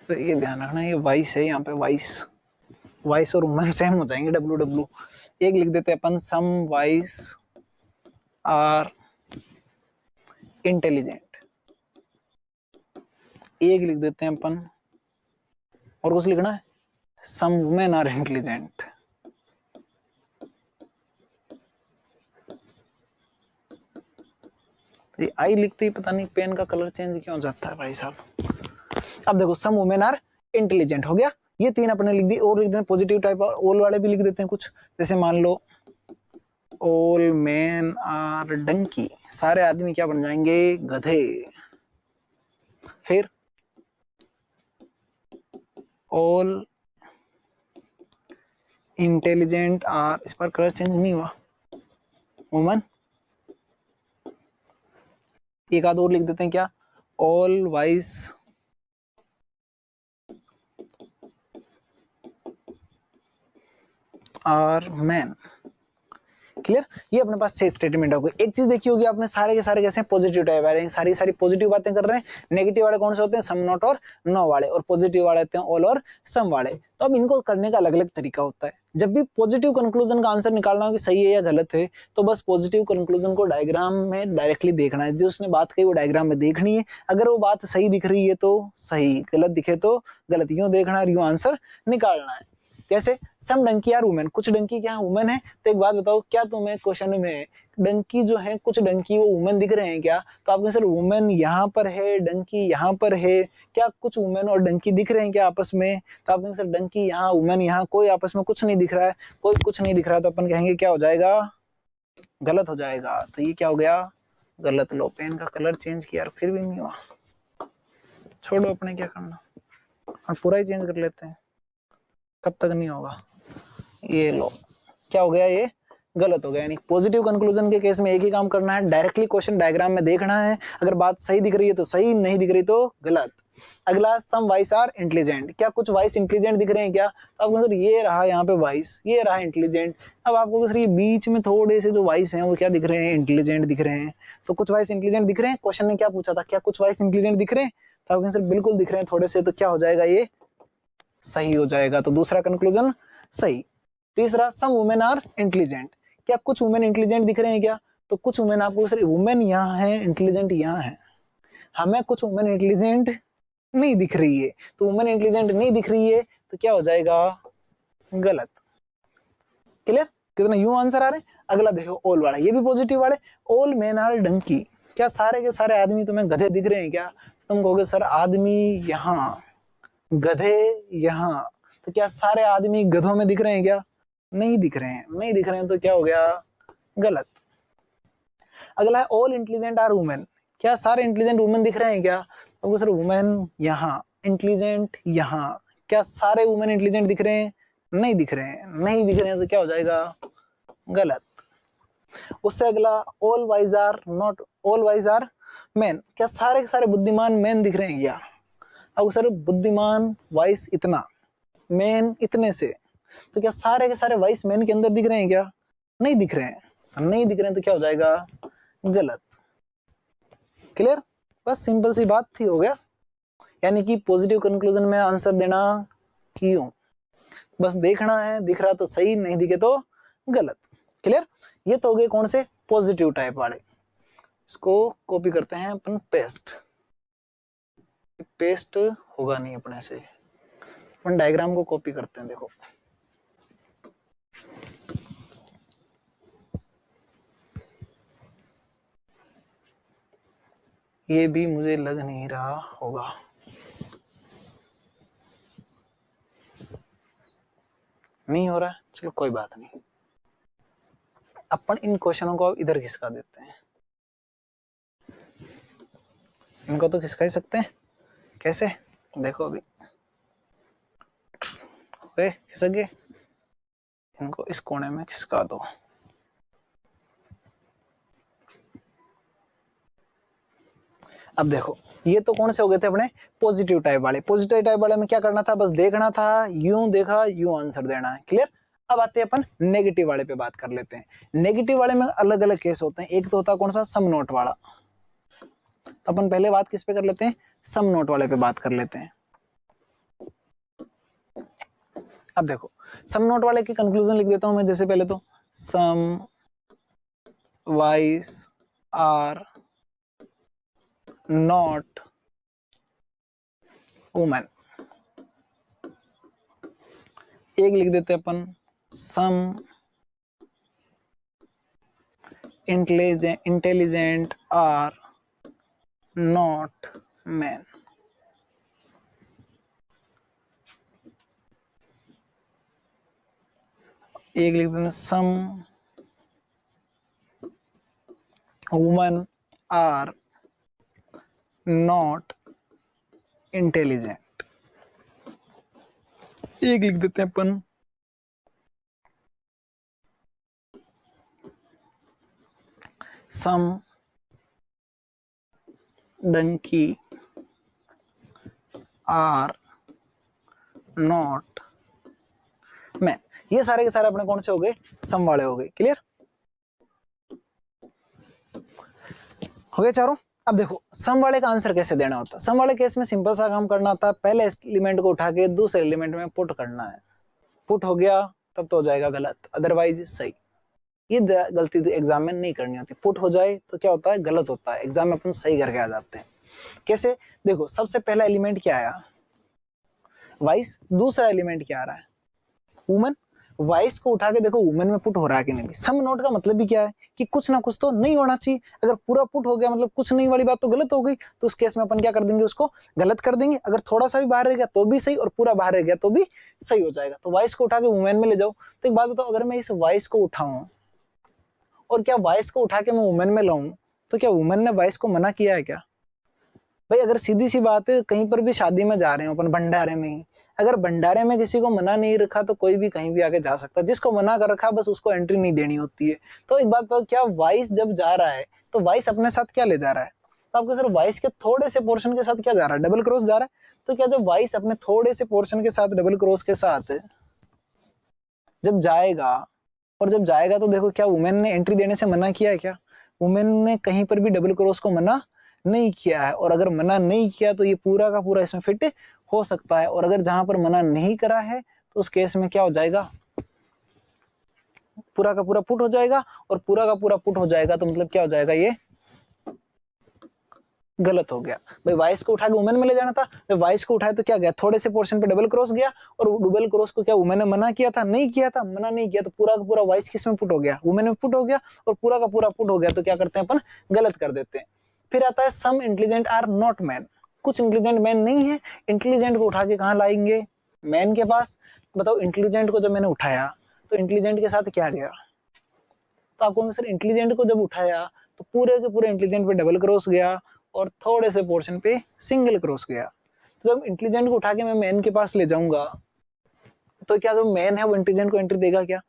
[SPEAKER 1] तो ये ध्यान रखना ये वाइस है, यहाँ पे वाइस, वाइस और वुमन सेम हो जाएंगे, डब्ल्यू डब्ल्यू। एक लिख देते हैं अपन सम वाइस आर इंटेलिजेंट, एक लिख देते हैं अपन, और कुछ लिखना है, सम वुमेन आर इंटेलिजेंट। ये आई लिखते ही पता नहीं पेन का कलर चेंज क्यों हो जाता है भाई साहब। अब देखो सम वुमेन आर इंटेलिजेंट हो गया, ये 3 अपने लिख दी। और लिख देते हैं पॉजिटिव टाइप, ऑल वाले भी लिख देते हैं कुछ। जैसे मान लो ऑल मैन आर डंकी, सारे आदमी क्या बन जाएंगे, गधे। फिर ऑल इंटेलिजेंट आर, इस पर कलर चेंज नहीं हुआ, वुमन। एक आध और लिख देते हैं क्या, all wise are man. Clear, ये अपने पास 6 स्टेटमेंट हो गए। एक चीज देखी होगी आपने, सारे के सारे कैसे पॉजिटिव टाइप आ रहे हैं, सारी सारी पॉजिटिव बातें कर रहे हैं। नेगेटिव वाले कौन से होते हैं, सम नॉट और नो वाले, और पॉजिटिव वाले होते हैं ऑल और सम वाले। तो अब इनको करने का अलग अलग तरीका होता है। जब भी पॉजिटिव कंक्लूजन का आंसर निकालना हो कि सही है या गलत है, तो बस पॉजिटिव कंक्लूजन को डायग्राम में डायरेक्टली देखना है, जो उसने बात कही वो डायग्राम में देखनी है। अगर वो बात सही दिख रही है तो सही, गलत दिखे तो गलत, यूं देखना है, यूं आंसर निकालना है। जैसे सम डंकी आर वुमेन, कुछ डंकी क्या वुमेन है। तो एक बात बताओ, क्या तुम्हें क्वेश्चन में डंकी जो है, कुछ डंकी वो वुमेन दिख रहे हैं क्या, तो आप सर वुमेन यहाँ पर है, डंकी यहाँ पर है, क्या कुछ वुमेन और डंकी दिख रहे हैं क्या आपस में, तो आप सर डंकी यहाँ वुमेन यहाँ, कोई आपस में कुछ नहीं दिख रहा है, कोई कुछ नहीं दिख रहा, तो अपन कहेंगे क्या हो जाएगा, गलत हो जाएगा। तो ये क्या हो गया, गलत। लो पेन का कलर चेंज किया फिर भी नहीं हुआ, छोड़ो अपने क्या करना, हम पूरा ही चेंज कर लेते हैं, कब तक नहीं होगा। ये लो क्या हो गया, ये गलत हो गया। यानी पॉजिटिव कंक्लूजन के केस में एक ही काम करना है, डायरेक्टली क्वेश्चन डायग्राम में देखना है, अगर बात सही दिख रही है तो सही, नहीं दिख रही तो गलत। अगला, सम वाइस आर इंटेलिजेंट, क्या कुछ वाइस इंटेलिजेंट दिख रहे हैं क्या? तो आपको सर ये रहा यहाँ पे वाइस, ये रहा इंटेलिजेंट। अब आपको सर ये बीच में थोड़े से जो वाइस हैं वो क्या दिख रहे हैं? इंटेलिजेंट दिख रहे हैं। तो कुछ वाइस इंटेलिजेंट दिख रहे हैं, क्वेश्चन ने क्या पूछा था, क्या कुछ वाइस इंटेलिजेंट दिख रहे हैं? तो आपको सर बिल्कुल दिख रहे हैं थोड़े से, तो क्या हो जाएगा? ये सही हो जाएगा। तो दूसरा कंक्लूजन सही। तीसरा, सम वुमेन आर इंटेलिजेंट, क्या कुछ वुमेन इंटेलिजेंट दिख रहे हैं क्या? तो कुछ वुमेन, आपको सर वुमेन यहाँ है, इंटेलिजेंट यहाँ है, हमें कुछ वुमेन इंटेलिजेंट नहीं दिख रही है। तो वुमेन इंटेलिजेंट नहीं दिख रही है तो क्या हो जाएगा? गलत। क्लियर? कितना यू आंसर आ रहे हैं। अगला देखो, ऑल वाला, ये भी पॉजिटिव वाले। ऑल मेन आर डंकी, क्या सारे के सारे आदमी तुम्हें गधे दिख रहे हैं क्या? तुम कहोगे सर आदमी यहाँ, गधे यहाँ, तो क्या सारे आदमी गधों में दिख रहे हैं क्या? नहीं दिख रहे हैं। नहीं दिख रहे हैं तो क्या हो गया? गलत। अगला है, ऑल इंटेलिजेंट आर वुमेन, क्या सारे इंटेलिजेंट वुमेन दिख रहे हैं क्या? तो सर वुमेन यहाँ, इंटेलिजेंट यहाँ, क्या सारे वुमेन इंटेलिजेंट दिख रहे हैं? नहीं दिख रहे हैं। नहीं दिख रहे हैं तो क्या हो जाएगा? गलत। उससे अगला, all wise are not, all wise are man, क्या सारे के सारे बुद्धिमान मैन दिख रहे हैं क्या? अब सर बुद्धिमान वाइस इतना, मैन इतने से, तो क्या सारे के सारे वाइस मैन के अंदर दिख रहे हैं क्या? नहीं दिख रहे हैं। नहीं दिख रहे हैं तो क्या हो जाएगा? गलत। क्लियर? बस सिंपल सी बात थी, हो गया। यानी कि पॉजिटिव कंक्लूजन में आंसर देना क्यों, बस देखना है, दिख रहा तो सही, नहीं दिखे तो गलत। क्लियर? ये तो हो गए कौन से? पॉजिटिव टाइप वाले। इसको कॉपी करते हैं अपन, पेस्ट। पेस्ट होगा नहीं अपने से, अपन डायग्राम को कॉपी करते हैं। देखो ये भी मुझे लग नहीं रहा होगा, नहीं हो रहा है, चलो कोई बात नहीं। अपन इन क्वेश्चनों को इधर खिसका देते हैं, इनको तो खिसका ही सकते हैं। कैसे? देखो अभी खिसक गए, इनको इस कोने में खिसका दो। अब देखो, ये तो कौन से हो गए थे अपने? पॉजिटिव टाइप वाले। पॉजिटिव टाइप वाले में क्या करना था? बस देखना था, यूं देखा, यूं आंसर देना है। क्लियर? अब आते हैं अपन नेगेटिव वाले पे, बात कर लेते हैं। नेगेटिव वाले में अलग अलग केस होते हैं। एक तो होता है कौन सा? सम नोट वाला। तो अपन पहले बात किस पे कर लेते हैं? सम नोट वाले पे बात कर लेते हैं। अब देखो, सम नोट वाले की कंक्लूजन लिख देता हूं मैं। जैसे पहले तो, some wise are not women. एक लिख देते अपन, some intelligent are not man. एक लिख देते, some women are not intelligent. एक लिख देते हैं अपन, some donkey are not man. ये सारे के सारे अपने कौन से हो गए? सम वाले हो गए। क्लियर? हो गए चारों। अब देखो, सम वाले का आंसर कैसे देना होता है। सम वाले केस में सिंपल सा काम करना होता है, पहले एलिमेंट को उठा के दूसरे एलिमेंट में पुट करना है। पुट हो गया तब तो हो जाएगा गलत, अदरवाइज सही। ये गलती एग्जाम में नहीं करनी होती। पुट हो जाए तो क्या होता है? गलत होता है। एग्जाम में अपन सही करके आ जाते हैं। कैसे? देखो, सबसे पहला एलिमेंट क्या आया? वाइस। दूसरा एलिमेंट क्या आ रहा है? वुमन। वाइस को उठा के देखो वुमेन में पुट हो रहा है कि नहीं। सम नोट का मतलब भी क्या है? कि कुछ ना कुछ तो नहीं होना चाहिए। अगर पूरा पुट हो गया मतलब कुछ नहीं वाली बात तो गलत हो गई। तो उस केस में अपन क्या कर देंगे? उसको गलत कर देंगे। अगर थोड़ा सा भी बाहर रह गया तो भी सही, और पूरा बाहर रह गया तो भी सही हो जाएगा। तो वाइस को उठा के वुमेन में ले जाओ। तो एक बात बताओ, अगर मैं इस वाइस को उठाऊं और क्या वाइस को उठा के मैं वुमेन में लाऊं, तो क्या वुमेन ने वाइस को मना किया है क्या? भाई अगर सीधी सी बात है, कहीं पर भी शादी में जा रहे हो अपन, भंडारे में ही, अगर भंडारे में किसी को मना नहीं रखा तो कोई भी कहीं भी आके जा सकता है, जिसको मना कर रखा बस उसको एंट्री नहीं देनी होती है। तो एक बात तो क्या वाइस जब जा रहा है तो वाइस अपने साथ क्या ले जा रहा है, तो आपको सर वाइस के थोड़े से पोर्शन के साथ क्या जा रहा है, डबल क्रॉस जा रहा है। तो क्या जब वाइस अपने थोड़े से पोर्शन के साथ डबल क्रॉस के साथ जब जाएगा, और जब जाएगा तो देखो क्या वुमेन ने एंट्री देने से मना किया है क्या, वुमेन ने कहीं पर भी डबल क्रॉस को मना नहीं किया है। और अगर मना नहीं किया तो ये पूरा का पूरा इसमें फिट हो सकता है। और अगर जहां पर मना नहीं करा है तो उस केस में क्या हो जाएगा, पूरा का पूरा पुट हो जाएगा। और पूरा का पूरा पुट हो जाएगा तो मतलब क्या हो जाएगा, ये गलत हो गया। भाई वाइस को उठा के वुमेन में ले जाना था, जब वाइस को उठाया तो क्या गया, थोड़े से पोर्शन पे डबल क्रॉस गया। और डबल क्रॉस को क्या वुमेन ने मना किया था, नहीं किया था, मना नहीं किया, तो पूरा का पूरा वाइस किस में पुट हो गया, वुमेन में पुट हो गया। और पूरा का पूरा पुट हो गया तो क्या करते हैं अपन, गलत कर देते हैं। फिर आता है सम इंटेलिजेंट आर नॉट मैन, कुछ इंटेलिजेंट मैन नहीं है। इंटेलिजेंट को उठा के कहाँ लाएंगे, मैन के पास। बताओ इंटेलिजेंट को जब मैंने उठाया तो इंटेलिजेंट के साथ क्या गया, तो आप कहोगे सर इंटेलिजेंट को जब उठाया तो पूरे के पूरे इंटेलिजेंट पे डबल क्रॉस गया और थोड़े से पोर्शन पे सिंगल क्रॉस गया। तो जब इंटेलिजेंट को उठा के मैं मैन के पास ले जाऊंगा तो क्या जो मैन है वो इंटेलिजेंट को एंट्री देगा क्या,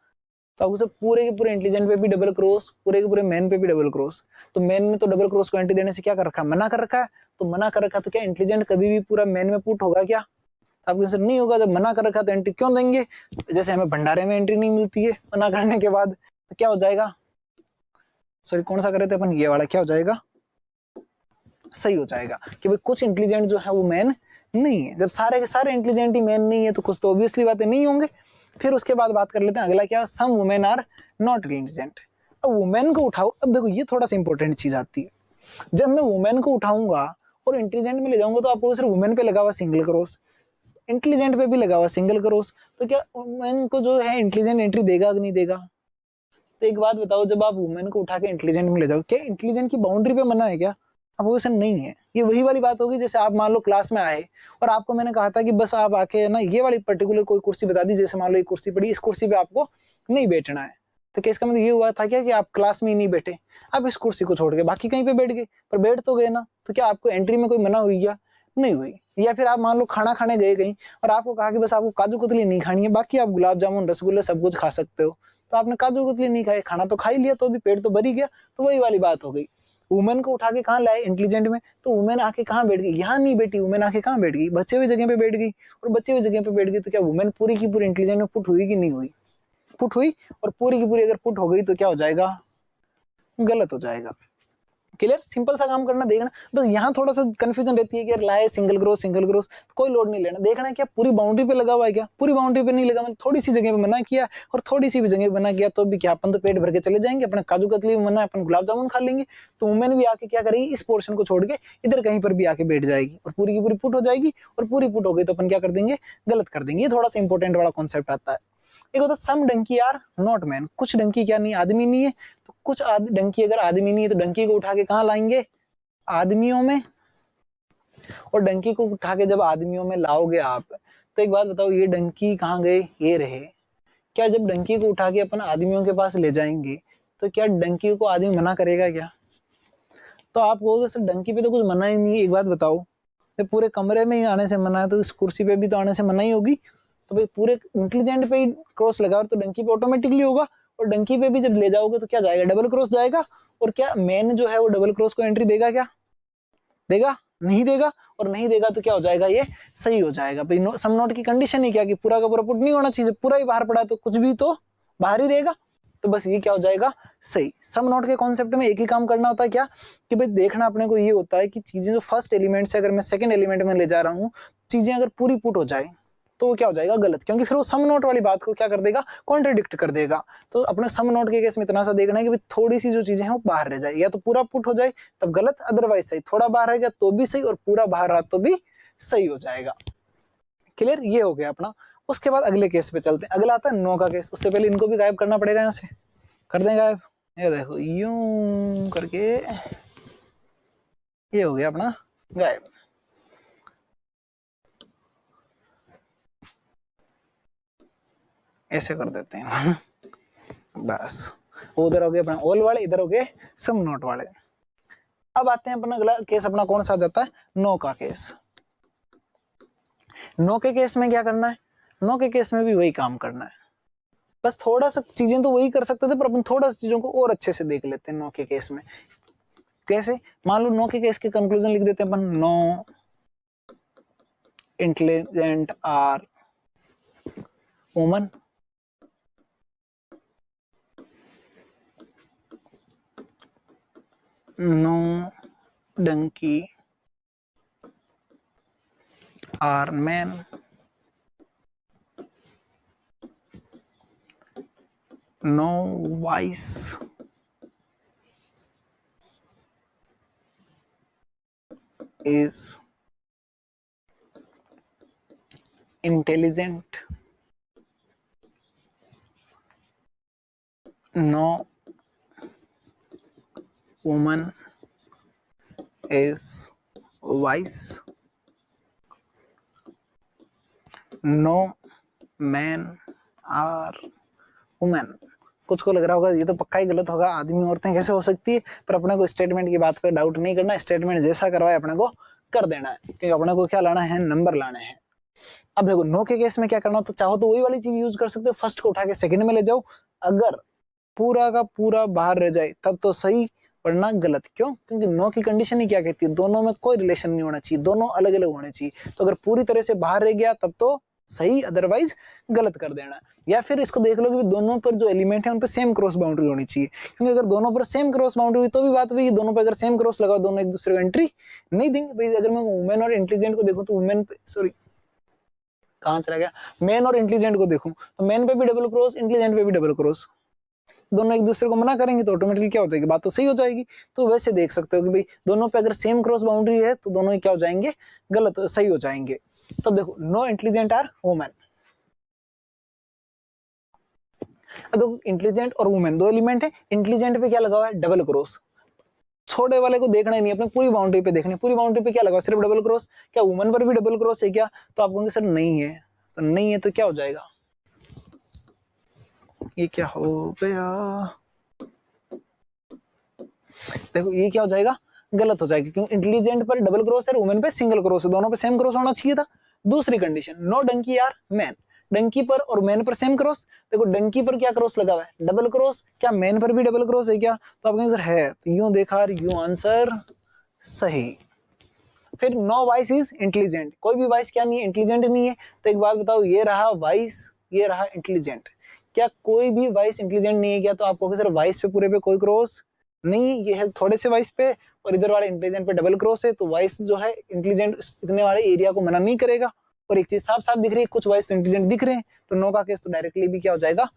[SPEAKER 1] तो आपको सब पूरे के पूरे इंटेलिजेंट पे भी डबल क्रॉस, पूरे के पूरे मैन पे भी डबल क्रॉस। तो मैन ने तो डबल क्रॉस को एंट्री देने से क्या कर रखा है, मना कर रखा है। तो मना कर रखा तो क्या इंटेलिजेंट कभी भी पूरा मैन में पुट होगा क्या, आपके सर नहीं होगा। जब मना कर रखा तो एंट्री क्यों देंगे, जैसे हमें भंडारे में एंट्री नहीं मिलती है मना करने के बाद, तो क्या हो जाएगा, सॉरी कौन सा कर रहे थे अपन, ये वाला क्या हो जाएगा, सही हो जाएगा। कि भाई कुछ इंटेलिजेंट जो है वो मैन नहीं है। जब सारे के सारे इंटेलिजेंट ही मैन नहीं है तो कुछ तो ऑब्वियसली बातें नहीं होंगे। फिर उसके बाद बात कर लेते हैं अगला क्या, some women are not intelligent. अब वुमेन को उठाओ, अब देखो ये थोड़ा सा इंपॉर्टेंट चीज आती है। जब मैं वुमेन को उठाऊंगा और इंटेलिजेंट में ले जाऊंगा तो आपको सिर्फ वुमेन पे लगा हुआ सिंगल क्रॉस, इंटेलिजेंट पे भी लगा हुआ सिंगल क्रॉस। तो क्या वुमेन को जो है इंटेलिजेंट एंट्री देगा कि नहीं देगा। तो एक बात बताओ, जब आप वुमेन को उठा के इंटेलिजेंट में ले जाओ, क्या इंटेलिजेंट की बाउंड्री पे मना है क्या, आपको ऐसा नहीं है। ये वही वाली बात होगी जैसे आप मान लो क्लास में आए और आपको मैंने कहा था कि बस आप आके ना ये वाली पर्टिकुलर कोई कुर्सी बता दी, जैसे मान लो ये कुर्सी पड़ी, इस कुर्सी पे आपको नहीं बैठना है। तो क्या इसका मतलब ये हुआ था क्या कि आप क्लास में ही नहीं बैठे, आप इस कुर्सी को छोड़ के बाकी कहीं पे बैठ गए, पर बैठ तो गए ना। तो क्या आपको एंट्री में कोई मना हुई क्या, नहीं हुई। या फिर आप मान लो खाना खाने गए कहीं और आपको कहा कि बस आपको काजू कतली नहीं खानी है, बाकी आप गुलाब जामुन रसगुल्ले सब कुछ खा सकते हो। तो आपने काजू कतली नहीं खाए, खाना तो खा ही लिया, तो भी पेट तो भर ही गया। तो वही वाली बात हो गई। वुमेन को उठा के कहाँ लाए, इंटेलिजेंट में, तो वुमेन आके कहाँ बैठ गई, यहाँ नहीं बैठी, वुमेन आके कहाँ बैठ गई, बचे हुए जगह पे बैठ गई। और बचे हुए जगह पे बैठ गई तो क्या वुमेन पूरी की पूरी इंटेलिजेंट में पुट हुई कि नहीं हुई, पुट हुई। और पूरी की पूरी अगर पुट हो गई तो क्या हो जाएगा, गलत हो जाएगा। क्लियर, सिंपल सा काम करना, देखना। बस यहाँ थोड़ा सा कंफ्यूजन रहती है कि यार लाए सिंगल क्रॉस सिंगल क्रॉस, कोई लोड नहीं लेना, देखना है क्या पूरी बाउंड्री पे लगा हुआ है क्या, पूरी बाउंड्री पे नहीं लगा, मतलब थोड़ी सी जगह पे मना किया और थोड़ी सी भी जगह पे मना किया तो भी क्या अपन तो पेट भर के चले जाएंगे, अपना काजू कतली में मना है अपन गुलाब जामुन खा लेंगे। तो वुमेन भी आके क्या करेगी, इस पोर्शन को छोड़ के इधर कहीं पर भी आके बैठ जाएगी और पूरी की पूरी पुट हो जाएगी। और पूरी पुट हो गई तो अपन क्या कर देंगे, गलत कर देंगे। ये थोड़ा सा इंपॉर्टेंट वाला कॉन्सेप्ट आता है। एक होता है सम डंकी आर नॉट मैन, कुछ डंकी क्या नहीं, आदमी नहीं है। तो कुछ डंकी अगर आदमी नहीं है तो डंकी को उठा के कहाँ लाएंगे, आदमियों में। और डंकी को उठा के जब आदमियों में लाओगे आप, तो एक बात बताओ, ये डंकी कहाँ गए, ये रहे। क्या जब डंकी को उठा के अपन आदमियों के पास ले जाएंगे तो क्या डंकी को आदमी मना करेगा क्या, तो आप कहोगे सर डंकी पे तो कुछ मना ही नहीं है। एक बात बताओ, जब पूरे कमरे में ही आने से मना है तो इस कुर्सी पे भी तो आने से मना ही होगी। तो भाई पूरे इंटेलिजेंट पे ही क्रॉस लगा तो डंकी पे ऑटोमेटिकली होगा। और डंकी पे भी जब ले जाओगे तो क्या जाएगा, डबल क्रॉस जाएगा। और क्या मैन जो है वो डबल क्रॉस को एंट्री देगा क्या, देगा, नहीं देगा। और नहीं देगा तो क्या हो जाएगा, ये सही हो जाएगा। भाई सम नोट की कंडीशन ही क्या कि पूरा का पूरा पुट नहीं होना चाहिए, पूरा ही बाहर पड़ा तो कुछ भी तो बाहर ही रहेगा। तो बस ये क्या हो जाएगा, सही। सम नोट के कॉन्सेप्ट में एक ही काम करना होता है क्या, कि भाई देखना अपने को ये होता है कि चीजें जो फर्स्ट एलिमेंट से अगर मैं सेकंड एलिमेंट में ले जा रहा हूँ, चीजें अगर पूरी पुट हो जाए तो वो क्या हो जाएगा, गलत। क्योंकि फिर वो सम नोट वाली बात को क्या कर देगा, कॉन्ट्रडिक्ट कर देगा। तो अपने सम नोट के केस में इतना सा देखना है कि थोड़ी सी जो चीजें हैं वो बाहर रह जाए, या तो पूरा पुट हो जाए तब गलत, अदरवाइज सही। थोड़ा बाहर रहेगा तो भी सही और पूरा बाहर रहा तो भी सही हो जाएगा। क्लियर, ये हो गया अपना। उसके बाद अगले केस पे चलते हैं। अगला आता है नो का केस। उससे पहले इनको भी गायब करना पड़ेगा, यहाँ से कर दें गायब। ये देखो यूं करके ये हो गया अपना गायब। ऐसे कर देते हैं बस। उधर हो गए अपना ऑल वाले, इधर हो गए सम नोट वाले। अब आते हैं अपना अगला केस, अपना कौन सा आ जाता है, नो का केस। नो के केस में क्या करना है, नो के केस में भी वही काम करना है, बस थोड़ा सा चीजें तो वही कर सकते थे, पर अपन थोड़ा सा चीजों को और अच्छे से देख लेते हैं नो के केस में। कैसे, मान लो नो के केस के कंक्लूजन लिख देते हैं अपन, no intelligent are woman, no donkey are man, no wise is intelligent, no woman is wise, no man or woman। कुछ को लग रहा होगा ये तो पक्का ही गलत होगा, आदमी औरतें कैसे हो सकती है, पर अपने को स्टेटमेंट की बात पर डाउट नहीं करना, स्टेटमेंट जैसा करवाए अपने को कर देना है, क्योंकि अपने को क्या लाना है, नंबर लाने हैं। अब देखो नो के केस में क्या करना हो, तो चाहो तो वही वाली चीज यूज कर सकते हो, फर्स्ट को उठा के सेकंड में ले जाओ, अगर पूरा का पूरा बाहर रह जाए तब तो सही, वरना गलत। क्यों, क्योंकि नो की कंडीशन ही क्या कहती है, दोनों में कोई रिलेशन नहीं होना चाहिए, दोनों अलग अलग होने चाहिए। तो अगर पूरी तरह से बाहर रह गया तब तो सही, अदरवाइज गलत कर देना। या फिर इसको देख लो कि दोनों पर जो एलिमेंट है उन पर सेम क्रॉस बाउंड्री होनी चाहिए, क्योंकि अगर दोनों पर सेम क्रॉस बाउंड्री हुई तो भी बात हुई, दोनों पर अगर सेम क्रॉस लगाओ दोनों एक दूसरे को एंट्री नहीं देंगे भाई। अगर मैं वुमेन और इंटेलिजेंट को देखूं तो वुमेन पे, सॉरी कहां चला गया, मैन और इंटेलिजेंट को देखूं तो मैन पे भी डबल क्रॉस, इंटेलिजेंट पे भी डबल क्रॉस, दोनों एक दूसरे को मना करेंगे तो ऑटोमेटिकली क्या हो जाएगी, बात तो सही हो जाएगी। तो वैसे देख सकते हो कि भाई दोनों पे अगर सेम क्रॉस बाउंड्री है तो दोनों ही क्या हो जाएंगे, गलत सही हो जाएंगे। तो देखो नो इंटेलिजेंट आर वुमेन, देखो इंटेलिजेंट और वुमेन दो एलिमेंट है, इंटेलिजेंट पे क्या लगा हुआ है, डबल क्रॉस, छोटे वाले को देखना ही नहीं, अपने पूरी बाउंड्री पे देखनी, पूरी बाउंड्री पे क्या लगा, सिर्फ डबल क्रॉस। क्या वुमेन पर भी डबल क्रॉस है क्या, तो आप कहोगे सर नहीं है, तो नहीं है तो क्या हो जाएगा, ये क्या हो गया, देखो ये क्या हो जाएगा, गलत हो जाएगा, क्योंकि इंटेलिजेंट पर डबल क्रॉस है, वुमेन पे सिंगल क्रॉस है, दोनों पे सेम क्रॉस होना चाहिए था। दूसरी condition, no donkey are man, donkey पर और मैन पर सेम क्रॉस, देखो डंकी पर क्या क्रॉस लगा हुआ है, डबल क्रॉस, क्या मैन पर भी डबल क्रॉस है क्या, तो आप कहेंगे सर है, तो यूं देखा, यूं आंसर सही। फिर नो वाइस इज इंटेलिजेंट, कोई भी वाइस क्या नहीं है, इंटेलिजेंट नहीं है। तो एक बात बताओ, ये रहा वाइस, ये रहा इंटेलिजेंट, क्या कोई भी वाइस इंटेलिजेंट नहीं है क्या, तो आप कहोगे सर वाइस पे पूरे पे कोई क्रॉस नहीं, ये है थोड़े से वाइस पे, और इधर वाले इंटेलिजेंट पे डबल क्रॉस है, तो वाइस जो है इंटेलिजेंट इतने वाले एरिया को मना नहीं करेगा। और एक चीज साफ साफ दिख रही है, कुछ वाइस तो इंटेलिजेंट दिख रहे हैं, तो नो का केस तो डायरेक्टली भी क्या हो जाएगा,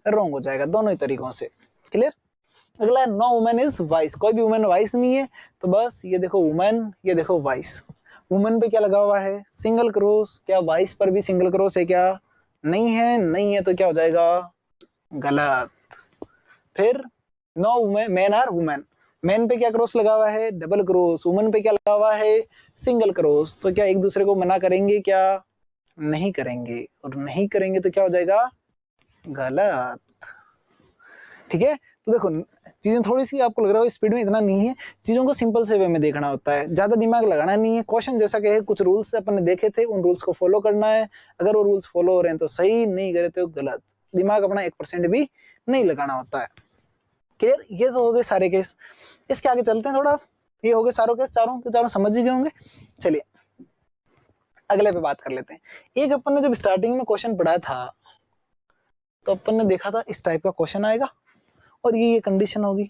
[SPEAKER 1] रॉन्ग हो जाएगा, दोनों ही तरीकों से। क्लियर। अगला है नो वुमेन इज वाइस, कोई भी वुमेन वाइस नहीं है, तो बस ये देखो वुमेन, ये देखो वाइस, वुमेन पे क्या लगा हुआ है, सिंगल क्रॉस, क्या वाइस पर भी सिंगल क्रॉस है क्या, नहीं है, नहीं है तो क्या हो जाएगा, गलत। फिर no man are women, man पे क्या क्रॉस लगा हुआ है, डबल क्रॉस, वुमेन पे क्या लगा हुआ है, सिंगल क्रॉस, तो क्या एक दूसरे को मना करेंगे क्या, नहीं करेंगे, और नहीं करेंगे तो क्या हो जाएगा, गलत। ठीक है। तो देखो चीजें थोड़ी सी आपको लग रहा है स्पीड में इतना नहीं है, चीजों को सिंपल से वे में देखना होता है, ज्यादा दिमाग लगाना नहीं है। क्वेश्चन जैसा कि है, कुछ रूल्स अपन ने देखे थे, उन रूल्स को फॉलो करना है, अगर वो रूल्स फॉलो हो रहे हैं तो सही, नहीं करे तो गलत, दिमाग अपना 1% भी नहीं लगाना होता है। क्लियर। ये तो हो गए सारे केस, इसके आगे चलते हैं थोड़ा, ये हो गए सारों केस, चारों के चारों समझ ही गए होंगे। चलिए अगले पे बात कर लेते हैं। एक अपन ने जब स्टार्टिंग में क्वेश्चन पढ़ा था तो अपन ने देखा था इस टाइप का क्वेश्चन आएगा और ये कंडीशन होगी,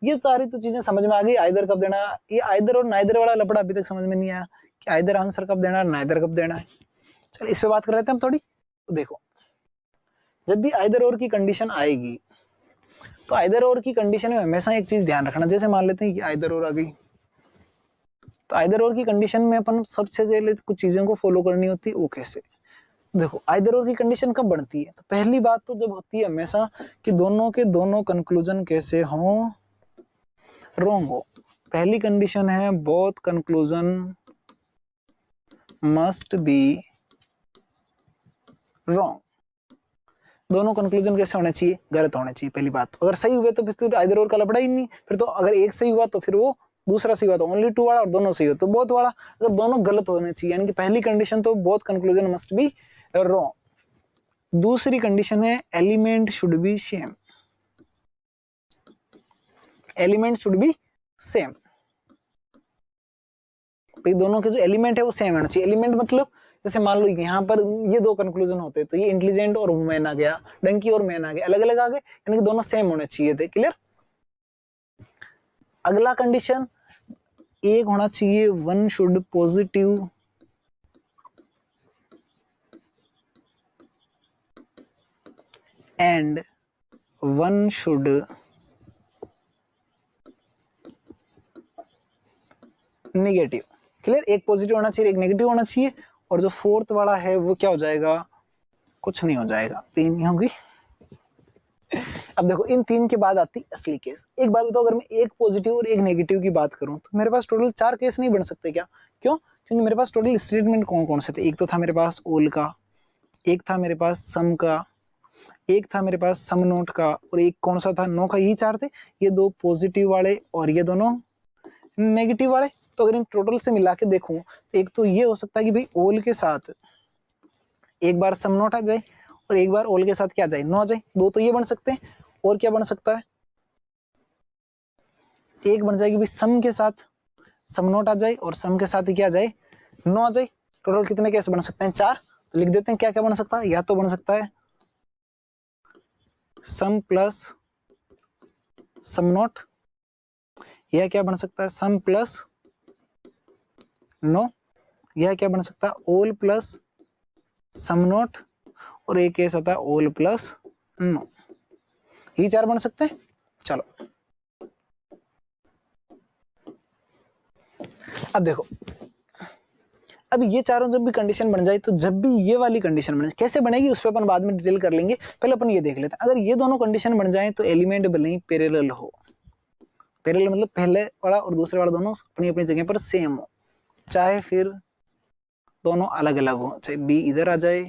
[SPEAKER 1] ये सारी तो चीजें समझ में आ गई। आइदर कब देना, ये आइदर और नाइदर वाला लपड़ा अभी तक समझ में नहीं आया कि आइदर आंसर कब देना है, नाइदर कब देना है। चल इस पे बात कर लेते हैं हम थोड़ी। तो देखो जब भी आइदर और की कंडीशन आएगी तो आइदर और की कंडीशन में हमेशा एक चीज ध्यान रखना, जैसे मान लेते हैं कि आइदर और आ गई, तो आइदर और की कंडीशन में अपन सबसे पहले कुछ चीजों को फॉलो करनी होती है। वो कैसे, देखो आइदर और की कंडीशन कब बनती है, तो पहली बात तो जब होती है हमेशा कि दोनों के दोनों कंक्लूजन कैसे हों, रॉन्ग हो। पहली कंडीशन है both conclusion must be wrong, दोनों कंक्लूजन कैसे होने चाहिए, गलत होने चाहिए। पहली बात, अगर सही हुए तो फिर आइदर और का लपड़ा ही नहीं, फिर तो अगर एक सही हुआ तो फिर वो दूसरा सही हुआ तो ओनली टू वाला, और दोनों सही हो तो बोथ वाला। अगर दोनों गलत होने चाहिए यानी कि पहली कंडीशन तो both conclusion must be wrong. दूसरी कंडीशन है element should be same, element should be same, भाई दोनों के जो एलिमेंट है वो सेम होना चाहिए। एलिमेंट मतलब जैसे मान लो यहाँ पर ये दो कंक्लूजन होते तो ये इंटेलिजेंट और वुमेन आ गया, डंकी और मैन आ गया, अलग अलग आ गए, यानी कि दोनों सेम होने चाहिए थे। क्लियर। अगला कंडीशन एक होना चाहिए one should positive and one should negative. Clear. एक पॉजिटिव होना चाहिए, एक नेगेटिव होना चाहिए, और जो फोर्थ वाला है वो क्या हो जाएगा, कुछ नहीं हो जाएगा, तीन ही होगी। अब देखो इन तीन के बाद आती असली केस। एक बात बताओ, अगर मैं एक पॉजिटिव और एक नेगेटिव की बात करूं तो मेरे पास टोटल 4 केस नहीं बन सकते क्या? क्यों? क्योंकि मेरे पास टोटल स्टेटमेंट कौन कौन से थे? एक तो था मेरे पास ऑल का, एक था मेरे पास सम का, एक था मेरे पास सम नोट का, और एक कौन सा था, नो का। यही 4 थे, ये 2 पॉजिटिव वाले और ये दोनों नेगेटिव वाले। तो अगर इन टोटल से मिला के देखूं तो एक तो ये हो सकता है कि भाई ऑल के साथ एक बार सम नोट आ जाए और एक बार ऑल के साथ क्या आ जाए, नो आ जाए। 2 तो ये बन सकते हैं, और क्या बन सकता है, एक बन जाएगी भाई सम के साथ सम नोट आ जाए और सम के साथ ही क्या आ जाए, नो आ जाए। टोटल कितने केस बन सकते हैं? 4। तो लिख देते हैं क्या क्या बन सकता है। या तो बन सकता है सम प्लस सम नोट, यह क्या बन सकता है सम प्लस नो, यह क्या बन सकता है ऑल प्लस सम नोट, और एक केस आता है ऑल प्लस नो। ये 4 बन सकते हैं। चलो अब देखो, अब ये चारों जब भी कंडीशन बन जाए तो जब भी ये वाली कंडीशन बने, कैसे बनेगी उस पर अपन बाद में डिटेल कर लेंगे, पहले अपन ये देख लेते हैं। अगर ये दोनों कंडीशन बन जाए तो एलिमेंट भले ही पैरेलल हो, पैरेलल मतलब पहले वाला और दूसरे वाला दोनों अपनी अपनी जगह पर सेम हो, चाहे फिर दोनों अलग अलग हो, चाहे बी इधर आ जाए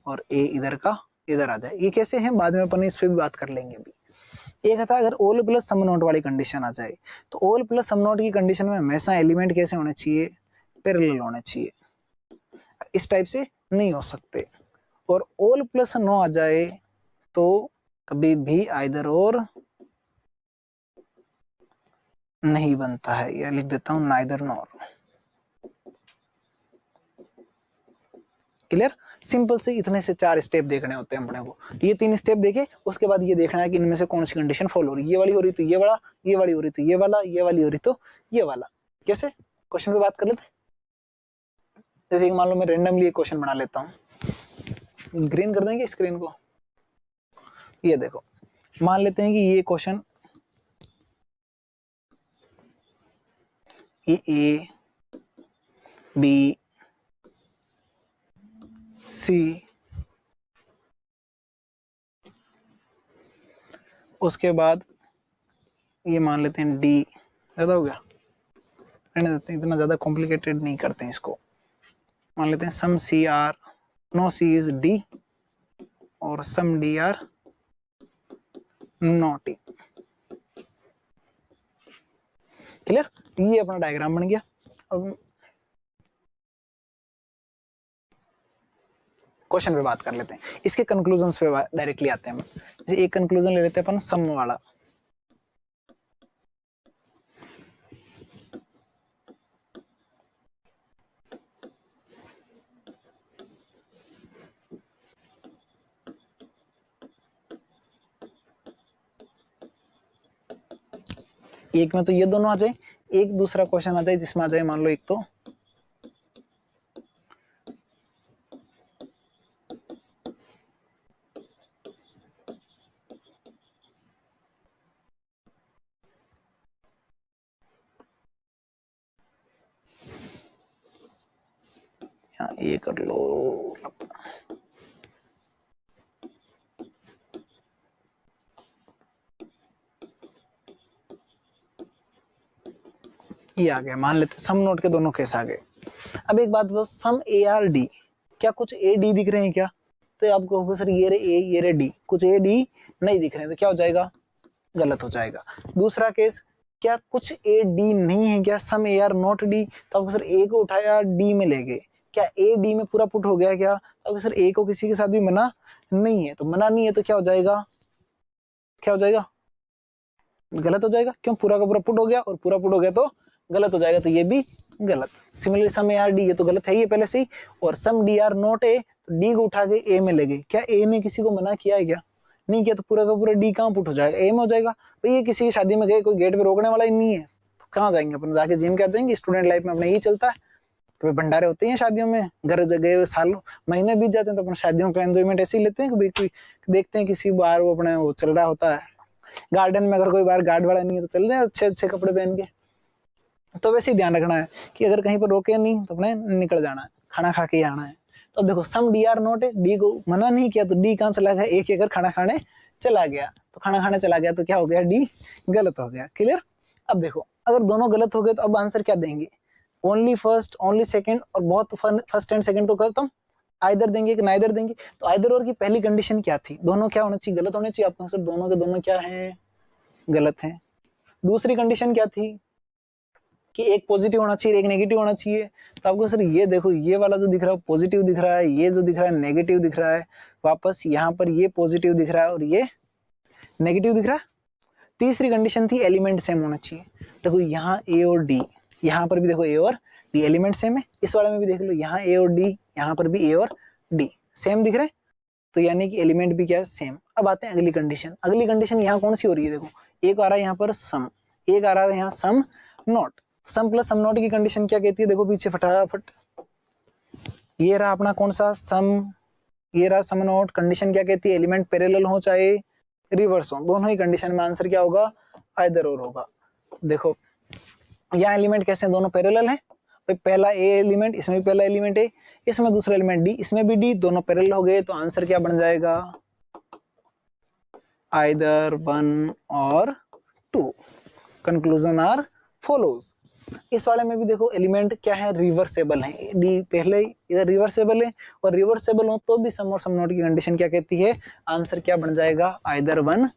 [SPEAKER 1] और ए इधर का इधर आ जाए। ये कैसे हैं बाद में अपन इस पर भी बात कर लेंगे। भी एक था अगर ऑल प्लस सम नोट वाली कंडीशन आ जाए तो ऑल प्लस सम नोट की कंडीशन में हमेशा एलिमेंट कैसे होने चाहिए, पैरेलल होने चाहिए, इस टाइप से नहीं हो सकते। और ऑल प्लस नो आ जाए तो कभी भी आइदर और नहीं बनता है, या लिख देता हूं नाइदर नॉर। क्लियर। सिंपल से इतने से 4 स्टेप देखने होते हैं अपने को। ये 3 स्टेप देखे उसके बाद ये देखना है कि इनमें से कौन सी कंडीशन फॉलो हो रही है। ये वाली हो रही तो ये वाला, ये वाली हो रही तो ये वाला, ये वाली हो रही तो ये वाला। कैसे क्वेश्चन पे बात कर लेते। जैसे कि मान लो मैं रेंडमली एक क्वेश्चन बना लेता हूँ, ग्रीन कर देंगे स्क्रीन को। ये देखो मान लेते हैं कि ये क्वेश्चन ए बी सी, उसके बाद ये मान लेते हैं डी। ज्यादा हो गया, रहने देते हैं, इतना ज्यादा कॉम्प्लिकेटेड नहीं करते हैं इसको। मान लेते हैं some C are no C is D और some D are not E. Clear. ये अपना डायग्राम बन गया। अब क्वेश्चन पे बात कर लेते हैं, इसके कंक्लूजन्स पे डायरेक्टली आते हैं। जैसे एक कंक्लूजन ले लेते हैं अपन सम वाला। एक में तो ये दोनों आ जाए, एक दूसरा क्वेश्चन आ जाए जिसमें आ जाए मान लो एक तो ये कर लो, ये आ गया। मान लेते सम नोट के दोनों केस आ गए। अब एक बात बताओ, सम ए आर डी, क्या कुछ ए डी दिख रहे हैं क्या? तो आपको होगा सर ये रे ए ये रे डी, कुछ ए डी नहीं दिख रहे हैं, तो क्या हो जाएगा, गलत हो जाएगा। दूसरा केस क्या कुछ ए डी नहीं है क्या, सम ए आर नॉट डी, तो आपको सर ए को उठाया डी में ले गए, क्या ए डी में पूरा पुट हो गया क्या, तो आपको सर ए को किसी के साथ भी मना नहीं है, तो मना नहीं है तो क्या हो जाएगा, क्या हो जाएगा, गलत हो जाएगा, क्यों, पूरा का पूरा पुट हो गया, और पूरा पुट हो गया तो गलत हो जाएगा, तो ये भी गलत। Similarly some A are D, ये तो गलत है ही पहले से ही, और some D are not A, तो डी को उठा के ए में ले गए, क्या ए ने किसी को मना किया है क्या, नहीं किया, तो पूरा का पूरा डी कहाँ पुट हो जाएगा, ए में हो जाएगा। भाई ये किसी की शादी में गए, कोई गेट पे रोकने वाला ही नहीं है, तो कहाँ जाएंगे अपन, जाके जिम क्या जाएंगे, स्टूडेंट लाइफ में अपने यही चलता है, तो भंडारे होते हैं शादियों में, घर जगह सालों महीने बीत जाते हैं, तो अपन शादियों का एंजॉयमेंट ऐसे ही लेते हैं, कभी कोई देखते हैं किसी बार वो अपने वो चल रहा होता है गार्डन में, अगर कोई बार गार्ड वाला नहीं है तो चल रहे हैं अच्छे अच्छे कपड़े पहन के। तो वैसे ही ध्यान रखना है कि अगर कहीं पर रोके नहीं तो अपने निकल जाना है, खाना खा के आना है। तो देखो सम डी आर नॉट है, डी को मना नहीं किया तो डी कहाँ चला गया, एक अगर खाना खाने चला गया, तो खाना खाने चला गया तो क्या हो गया, डी गलत हो गया। क्लियर। अब देखो अगर दोनों गलत हो गए तो अब आंसर क्या देंगे, ओनली फर्स्ट, ओनली सेकंड, और बहुत फर्स्ट एंड सेकंड तो खत्म, आइदर देंगे कि नाइदर देंगे। तो आइदर और की पहली कंडीशन क्या थी, दोनों क्या होना चाहिए, गलत होने चाहिए, आपको आंसर दोनों के दोनों क्या है, गलत है। दूसरी कंडीशन क्या थी कि एक पॉजिटिव होना चाहिए, एक नेगेटिव होना चाहिए। तो आपको सर ये देखो, ये वाला जो दिख रहा है पॉजिटिव दिख रहा है, ये जो दिख रहा है नेगेटिव दिख रहा है, वापस यहाँ पर ये पॉजिटिव दिख रहा है और ये नेगेटिव दिख रहा है। तीसरी कंडीशन थी एलिमेंट सेम होना चाहिए। देखो यहाँ ए और डी, यहाँ पर भी देखो ए और डी एलिमेंट सेम है, इस वाले में भी देख लो यहाँ ए और डी, यहाँ पर भी ए और डी सेम दिख रहे हैं, तो यानी कि एलिमेंट भी क्या है, सेम। अब आते हैं अगली कंडीशन। अगली कंडीशन यहाँ कौन सी हो रही है, देखो एक आ रहा है यहाँ पर सम, एक आ रहा है यहाँ some not. Some plus some not की कंडीशन क्या कहती है, देखो पीछे फटाफट, ये रहा अपना कौन सा सम, ये रहा सम नॉट। कंडीशन क्या कहती है, एलिमेंट पैरेलल हो चाहे रिवर्स हो, दोनों ही कंडीशन में आंसर क्या होगा, आइदर और होगा। देखो यहाँ एलिमेंट कैसे हैं, दोनों पैरेलल हैं, पहला ए एलिमेंट, इसमें भी पहला एलिमेंट है, इसमें दूसरा एलिमेंट डी, इसमें भी डी, दोनों पैरेलल हो गए, तो आंसर क्या बन जाएगा, आइदर 1 और 2। Conclusion are follows. इस वाले में भी देखो एलिमेंट क्या है, रिवर्सेबल है, डी पहले इधर रिवर्सेबल है, और रिवर्सेबल हो तो भी सम और सम नॉट की कंडीशन क्या कहती है, आंसर क्या बन जाएगा, आइदर 1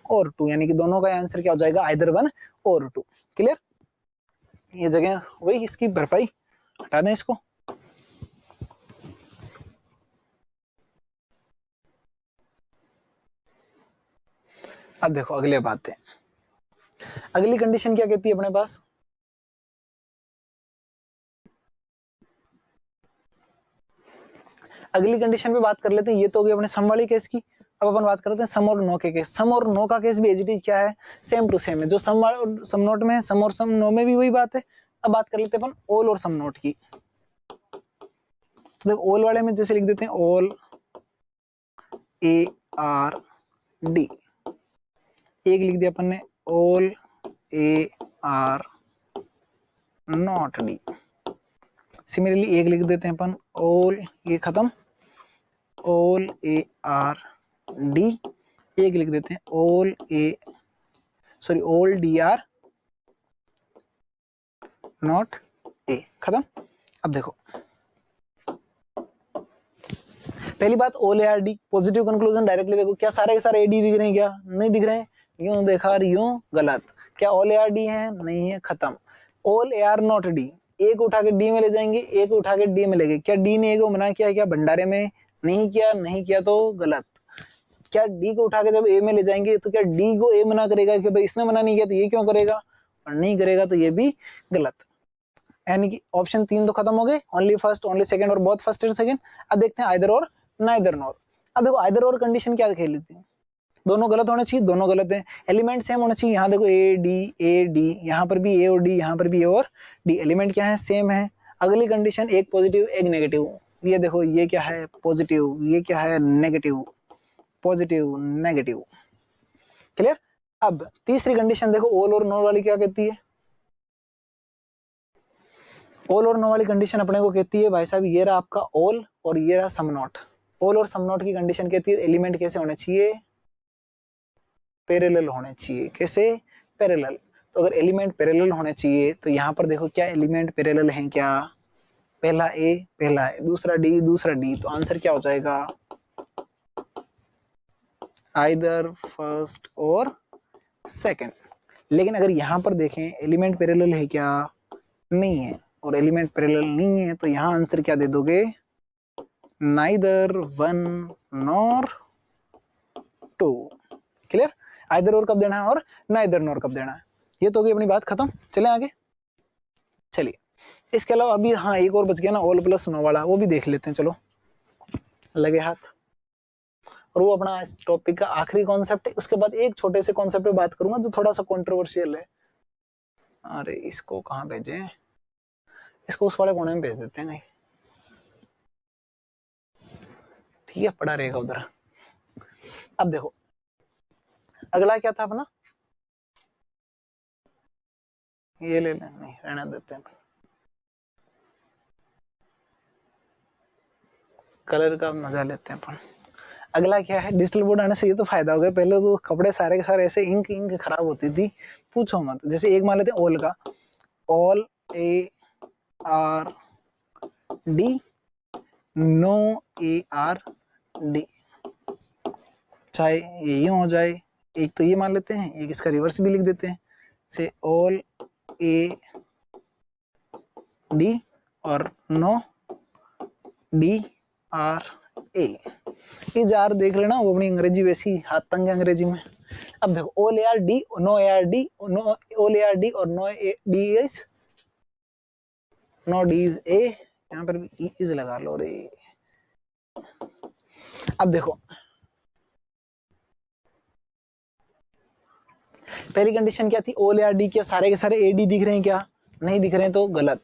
[SPEAKER 1] और 2, यानी कि दोनों का आंसर क्या हो जाएगा, आइदर 1 और 2। क्लियर। ये जगह हो गई इसकी भरपाई, हटा दें इसको। अब देखो अगले बात है, अगली कंडीशन क्या कहती है अपने पास, अगली कंडीशन पे बात कर लेते हैं। ये तो हो गई अपने सम वाली केस की। अब अपन बात करते हैं सम और नो के केस। सम और नो का केस भी एज इट इज क्या है, सेम टू सेम है, जो सम और सम नोट में है, सम और सम नो में भी वही बात है। अब बात कर लेते हैं अपन ऑल और सम नोट की। तो देखो ऑल वाले में जैसे लिख देते हैं ऑल ए आर डी, एक लिख दिया अपन ने all A are not D. Similarly एक लिख देते हैं अपन ऑल, ये खत्म, ऑल ए आर डी, एक लिख देते हैं ऑल डी आर नॉट ए, खत्म। अब देखो पहली बात all A are D, positive conclusion directly देखो, क्या सारे के सारे ए डी दिख रहे हैं, क्या नहीं दिख रहे हैं, यूं देखा यूं गलत, क्या ऑल ए आर डी है, नहीं है, खत्म। All A are not D, A को उठा के डी में ले जाएंगे, ए को उठा के डी में ले गए, क्या डी ने ए को मना किया है क्या भंडारे में, नहीं किया, नहीं किया तो गलत। क्या डी को उठा के जब ए में ले जाएंगे तो क्या डी को ए मना करेगा कि भाई इसने मना नहीं किया तो ये क्यों करेगा, और नहीं करेगा तो ये भी गलत। यानी कि ऑप्शन 3 तो खत्म हो गए, ओनली फर्स्ट, ओनली सेकंड और बोथ फर्स्ट एंड सेकंड। अब देखते हैं आइदर और नाइदर नॉर। अब देखो आइदर और कंडीशन क्या खेल लेती है, दोनों गलत होने चाहिए, दोनों गलत है, एलिमेंट सेम होना चाहिए। यहाँ देखो ए डी, यहाँ पर भी ए और डी, यहाँ पर भी ए और डी, एलिमेंट क्या है, सेम है। अगली कंडीशन एक पॉजिटिव एक नेगेटिव, ये देखो ये क्या है पॉजिटिव, ये क्या है नेगेटिव, पॉजिटिव नेगेटिव। क्लियर। अब तीसरी कंडीशन देखो ऑल और नो वाली क्या कहती है, ऑल और नो वाली कंडीशन अपने को कहती है भाई साहब, ये रहा आपका ऑल और ये रहा सम नॉट। ऑल और सम नॉट की कंडीशन कहती है एलिमेंट कैसे होने चाहिए, पैरेलल होने चाहिए। कैसे, पैरेलल। तो अगर एलिमेंट पैरेलल होने चाहिए तो यहाँ पर देखो क्या एलिमेंट पैरेलल हैं, क्या पहला ए पहला है, दूसरा डी दूसरा डी, तो आंसर क्या हो जाएगा, आइदर फर्स्ट और सेकंड। लेकिन अगर यहाँ पर देखें एलिमेंट पैरेलल है क्या, नहीं है, और एलिमेंट पैरेलल नहीं है तो यहाँ आंसर क्या दे दोगे, neither one nor two. Clear, either और कब देना है और नाइदर नॉर कब देना है। ये तो होगी अपनी बात खत्म। चलें आगे। चलिए इसके अलावा अभी हाँ एक और बच गया ना, ऑल प्लस नो वाला, वो भी देख लेते हैं। चलो लगे हाथ। और वो अपना इस टॉपिक का आखिरी कॉन्सेप्ट है। उसके बाद एक छोटे से कॉन्सेप्ट पे बात करूंगा जो थोड़ा सा कंट्रोवर्शियल है। अरे इसको कहाँ भेजें, इसको उस वाले कोने में भेज देते हैं। नहीं ठीक है, पड़ा रहेगा उधर। अब देखो अगला क्या था अपना, ये ले लें, नहीं रहने देते हैं। कलर का मजा लेते हैं अपन। अगला क्या है, डिजिटल बोर्ड आने से ये तो फायदा हो गया, पहले तो कपड़े सारे के सारे ऐसे इंक खराब होती थी, पूछो मत। जैसे एक मान लेते हैं ओल का, all AR D, no AR D, चाहे ये यूं हो जाए, एक तो ये मान लेते हैं, एक इसका रिवर्स भी लिख देते हैं, से ऑल AD और नो DRA। ये जार देख लेना, वो अपनी अंग्रेजी वैसी हाथ तंग है अंग्रेजी में। अब देखो all ARD, no ARD, no all ARD और no D is, no D is A, यहाँ पर भी E इज लगा लो रे। अब देखो पहली कंडीशन क्या थी, ऑल ARD, क्या सारे के सारे AD दिख रहे हैं, क्या नहीं दिख रहे हैं तो गलत।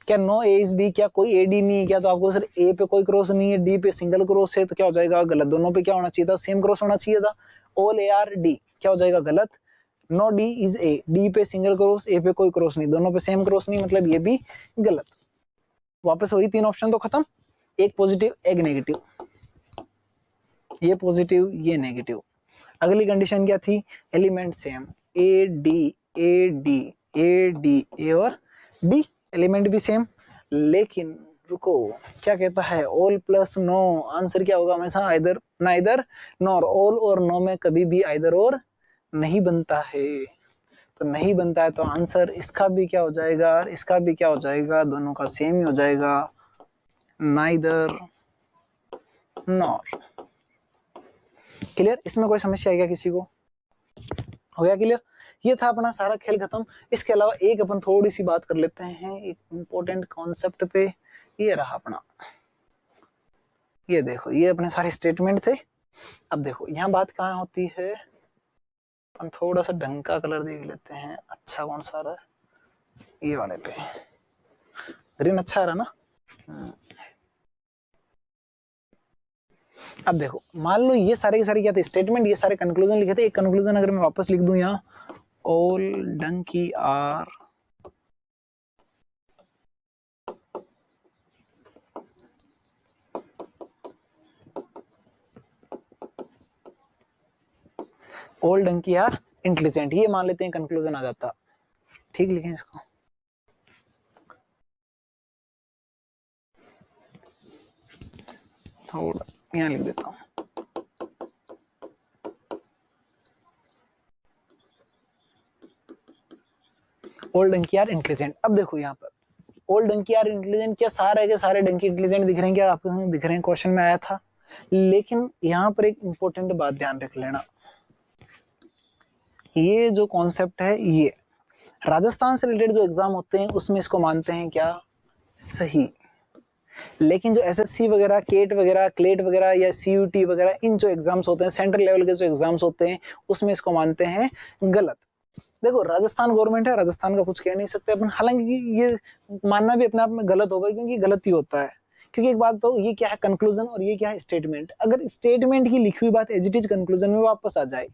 [SPEAKER 1] क्या नो A इज D, क्या कोई AD नहीं है क्या, तो आपको सर A पे कोई क्रॉस नहीं है, D पे सिंगल क्रॉस है, तो क्या हो जाएगा गलत। दोनों पे क्या होना चाहिए था, सेम क्रॉस होना चाहिए था। ऑल ARD क्या हो जाएगा गलत। No D is A, D पे सिंगल क्रॉस, A पे कोई क्रॉस नहीं, दोनों पे सेम क्रॉस नहीं, मतलब ये भी गलत। वापस वही तीन ऑप्शन तो खत्म, एक पॉजिटिव एक नेगेटिव, ये पॉजिटिव ये नेगेटिव। अगली कंडीशन क्या थी, element same, AD AD AD A और D एलिमेंट भी सेम। लेकिन रुको क्या कहता है, ऑल प्लस नो, आंसर क्या होगा हमेशा आइदर नाइदर नॉर। ऑल और नो में कभी भी आइदर और नहीं बनता है, तो नहीं बनता है तो आंसर इसका भी क्या हो जाएगा, इसका भी क्या हो जाएगा, दोनों का सेम ही हो जाएगा, नाइदर नॉर। क्लियर, इसमें कोई समस्या है क्या किसी को, हो गया क्लियर। ये था अपना सारा खेल खत्म। इसके अलावा एक अपन थोड़ी सी बात कर लेते हैं एक इंपॉर्टेंट कॉन्सेप्ट पे। ये रहा अपना, ये देखो ये अपने सारे स्टेटमेंट थे। अब देखो यहाँ बात कहाँ होती है, अपन थोड़ा सा ढंग का कलर देख लेते हैं, अच्छा कौन सा रहा है, ये वाले पे ग्रीन अच्छा रहा ना। अब देखो मान लो ये सारे के सारे क्या थे, स्टेटमेंट, ये सारे कंक्लूजन लिखे थे। एक कंक्लूजन अगर मैं वापस लिख दूं यहाँ, all donkey are all donkey are intelligent, ये मान लेते हैं कंक्लूजन आ जाता। ठीक लिखें इसको, थोड़ा यहाँ लिख देता हूँ, ऑल डंकी आर इंटेलिजेंट। अब देखो यहाँ पर ऑल डंकी आर इंटेलिजेंट, क्या सारे के सारे डंकी इंटेलिजेंट दिख रहे हैं, क्या आपको दिख रहे हैं, क्वेश्चन में आया था। लेकिन यहाँ पर एक इंपॉर्टेंट बात ध्यान रख लेना, ये जो कॉन्सेप्ट है ये राजस्थान से रिलेटेड जो एग्जाम होते हैं उसमें इसको मानते हैं क्या सही, लेकिन जो एसएससी वगैरह, केट वगैरह, क्लेट वगैरह या सीयूटी वगैरह, इन जो एग्जाम्स होते हैं सेंट्रल लेवल के जो एग्जाम्स होते हैं उसमें इसको मानते हैं गलत। देखो राजस्थान गवर्नमेंट है, राजस्थान का कुछ कह नहीं सकते अपन, हालांकि ये मानना भी अपने आप में गलत होगा क्योंकि गलत ही होता है। क्योंकि एक बात तो ये क्या है कंक्लूजन और ये क्या है स्टेटमेंट, अगर स्टेटमेंट की लिखी हुई बात एज इट इज कंक्लूजन में वापस आ जाए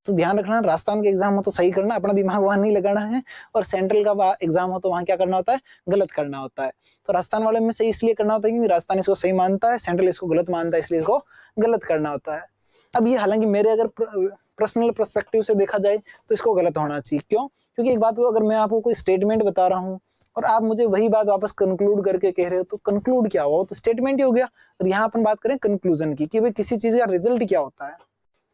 [SPEAKER 1] तो ध्यान रखना, राजस्थान के एग्जाम हो तो सही करना, अपना दिमाग वहां नहीं लगाना है, और सेंट्रल का एग्जाम हो तो वहां क्या करना होता है, गलत करना होता है। तो राजस्थान वाले में सही इसलिए करना होता है क्योंकि राजस्थान इसको सही मानता है, सेंट्रल इसको गलत मानता है, इसलिए इसको गलत करना होता है। अब ये हालांकि मेरे अगर पर्सनल पर्सपेक्टिव से देखा जाए तो इसको गलत होना चाहिए। क्यों, क्योंकि एक बात को अगर मैं आपको कोई स्टेटमेंट बता रहा हूँ और आप मुझे वही बात वापस कंक्लूड करके कह रहे हो, तो कंक्लूड क्या हुआ, तो स्टेटमेंट ही हो गया। और यहाँ अपन बात करें कंक्लूजन की कि भाई किसी चीज का रिजल्ट क्या होता है,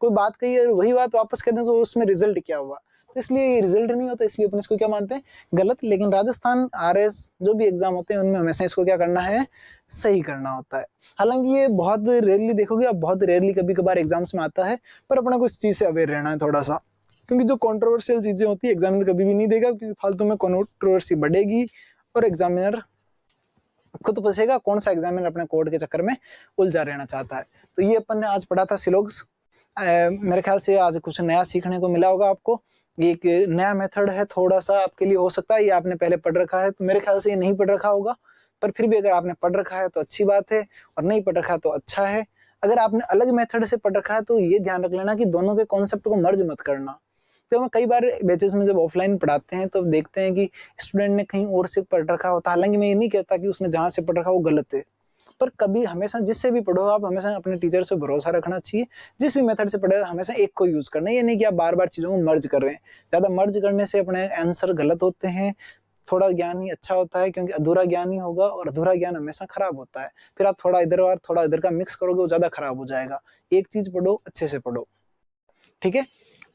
[SPEAKER 1] कोई बात कही है वही बात वापस कहते हैं तो उसमें रिजल्ट क्या हुआ, तो इसलिए ये रिजल्ट नहीं होता, इसलिए अपन इसको क्या मानते हैं, गलत। लेकिन राजस्थान आरएस जो भी एग्जाम होते हैं उनमें हमेशा इसको क्या करना है, सही करना होता है। हालांकि ये बहुत रेयरली देखोगे आप, बहुत रेयरली कभी कभार एग्जाम्स में आता है, पर अपना को इस चीज से अवेयर रहना है थोड़ा सा, क्योंकि जो कंट्रोवर्शियल चीजें होती है एग्जामिनर कभी भी नहीं देगा, क्योंकि फालतू में कंट्रोवर्सी बढ़ेगी और एग्जामिनर खुद फंसेगा। कौन सा एग्जामिनर अपने कोड के चक्कर में उलझा रहना चाहता है। तो ये अपन ने आज पढ़ा था सिलोग्स। मेरे ख्याल से आज कुछ नया सीखने को मिला होगा आपको। ये एक नया मेथड है, थोड़ा सा आपके लिए हो सकता है ये आपने पहले पढ़ रखा है, तो मेरे ख्याल से ये नहीं पढ़ रखा होगा, पर फिर भी अगर आपने पढ़ रखा है तो अच्छी बात है, और नहीं पढ़ रखा तो अच्छा है। अगर आपने अलग मेथड से पढ़ रखा है तो ये ध्यान रख लेना कि दोनों के कॉन्सेप्ट को मर्ज मत करना। तो हमें कई बार बैचेस में जब ऑफलाइन पढ़ाते हैं तो देखते हैं कि स्टूडेंट ने कहीं और से पढ़ रखा होता है। हालांकि मैं ये नहीं कहता कि उसने जहां से पढ़ रखा वो गलत है, पर कभी हमेशा जिससे भी पढ़ो आप हमेशा अपने टीचर से भरोसा रखना चाहिए। जिस भी मेथड से पढ़े हमेशा एक को यूज करना है, ये नहीं कि आप बार बार चीजों को मर्ज कर रहे हैं। ज्यादा मर्ज करने से अपने आंसर गलत होते हैं। थोड़ा ज्ञान ही अच्छा होता है, क्योंकि अधूरा ज्ञान ही होगा और अधूरा ज्ञान हमेशा खराब होता है। फिर आप थोड़ा इधर और थोड़ा इधर का मिक्स करोगे, वो ज्यादा खराब हो जाएगा। एक चीज पढ़ो, अच्छे से पढ़ो, ठीक है।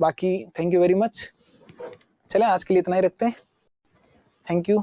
[SPEAKER 1] बाकी थैंक यू वेरी मच। चलें आज के लिए इतना ही रखते हैं। Thank you.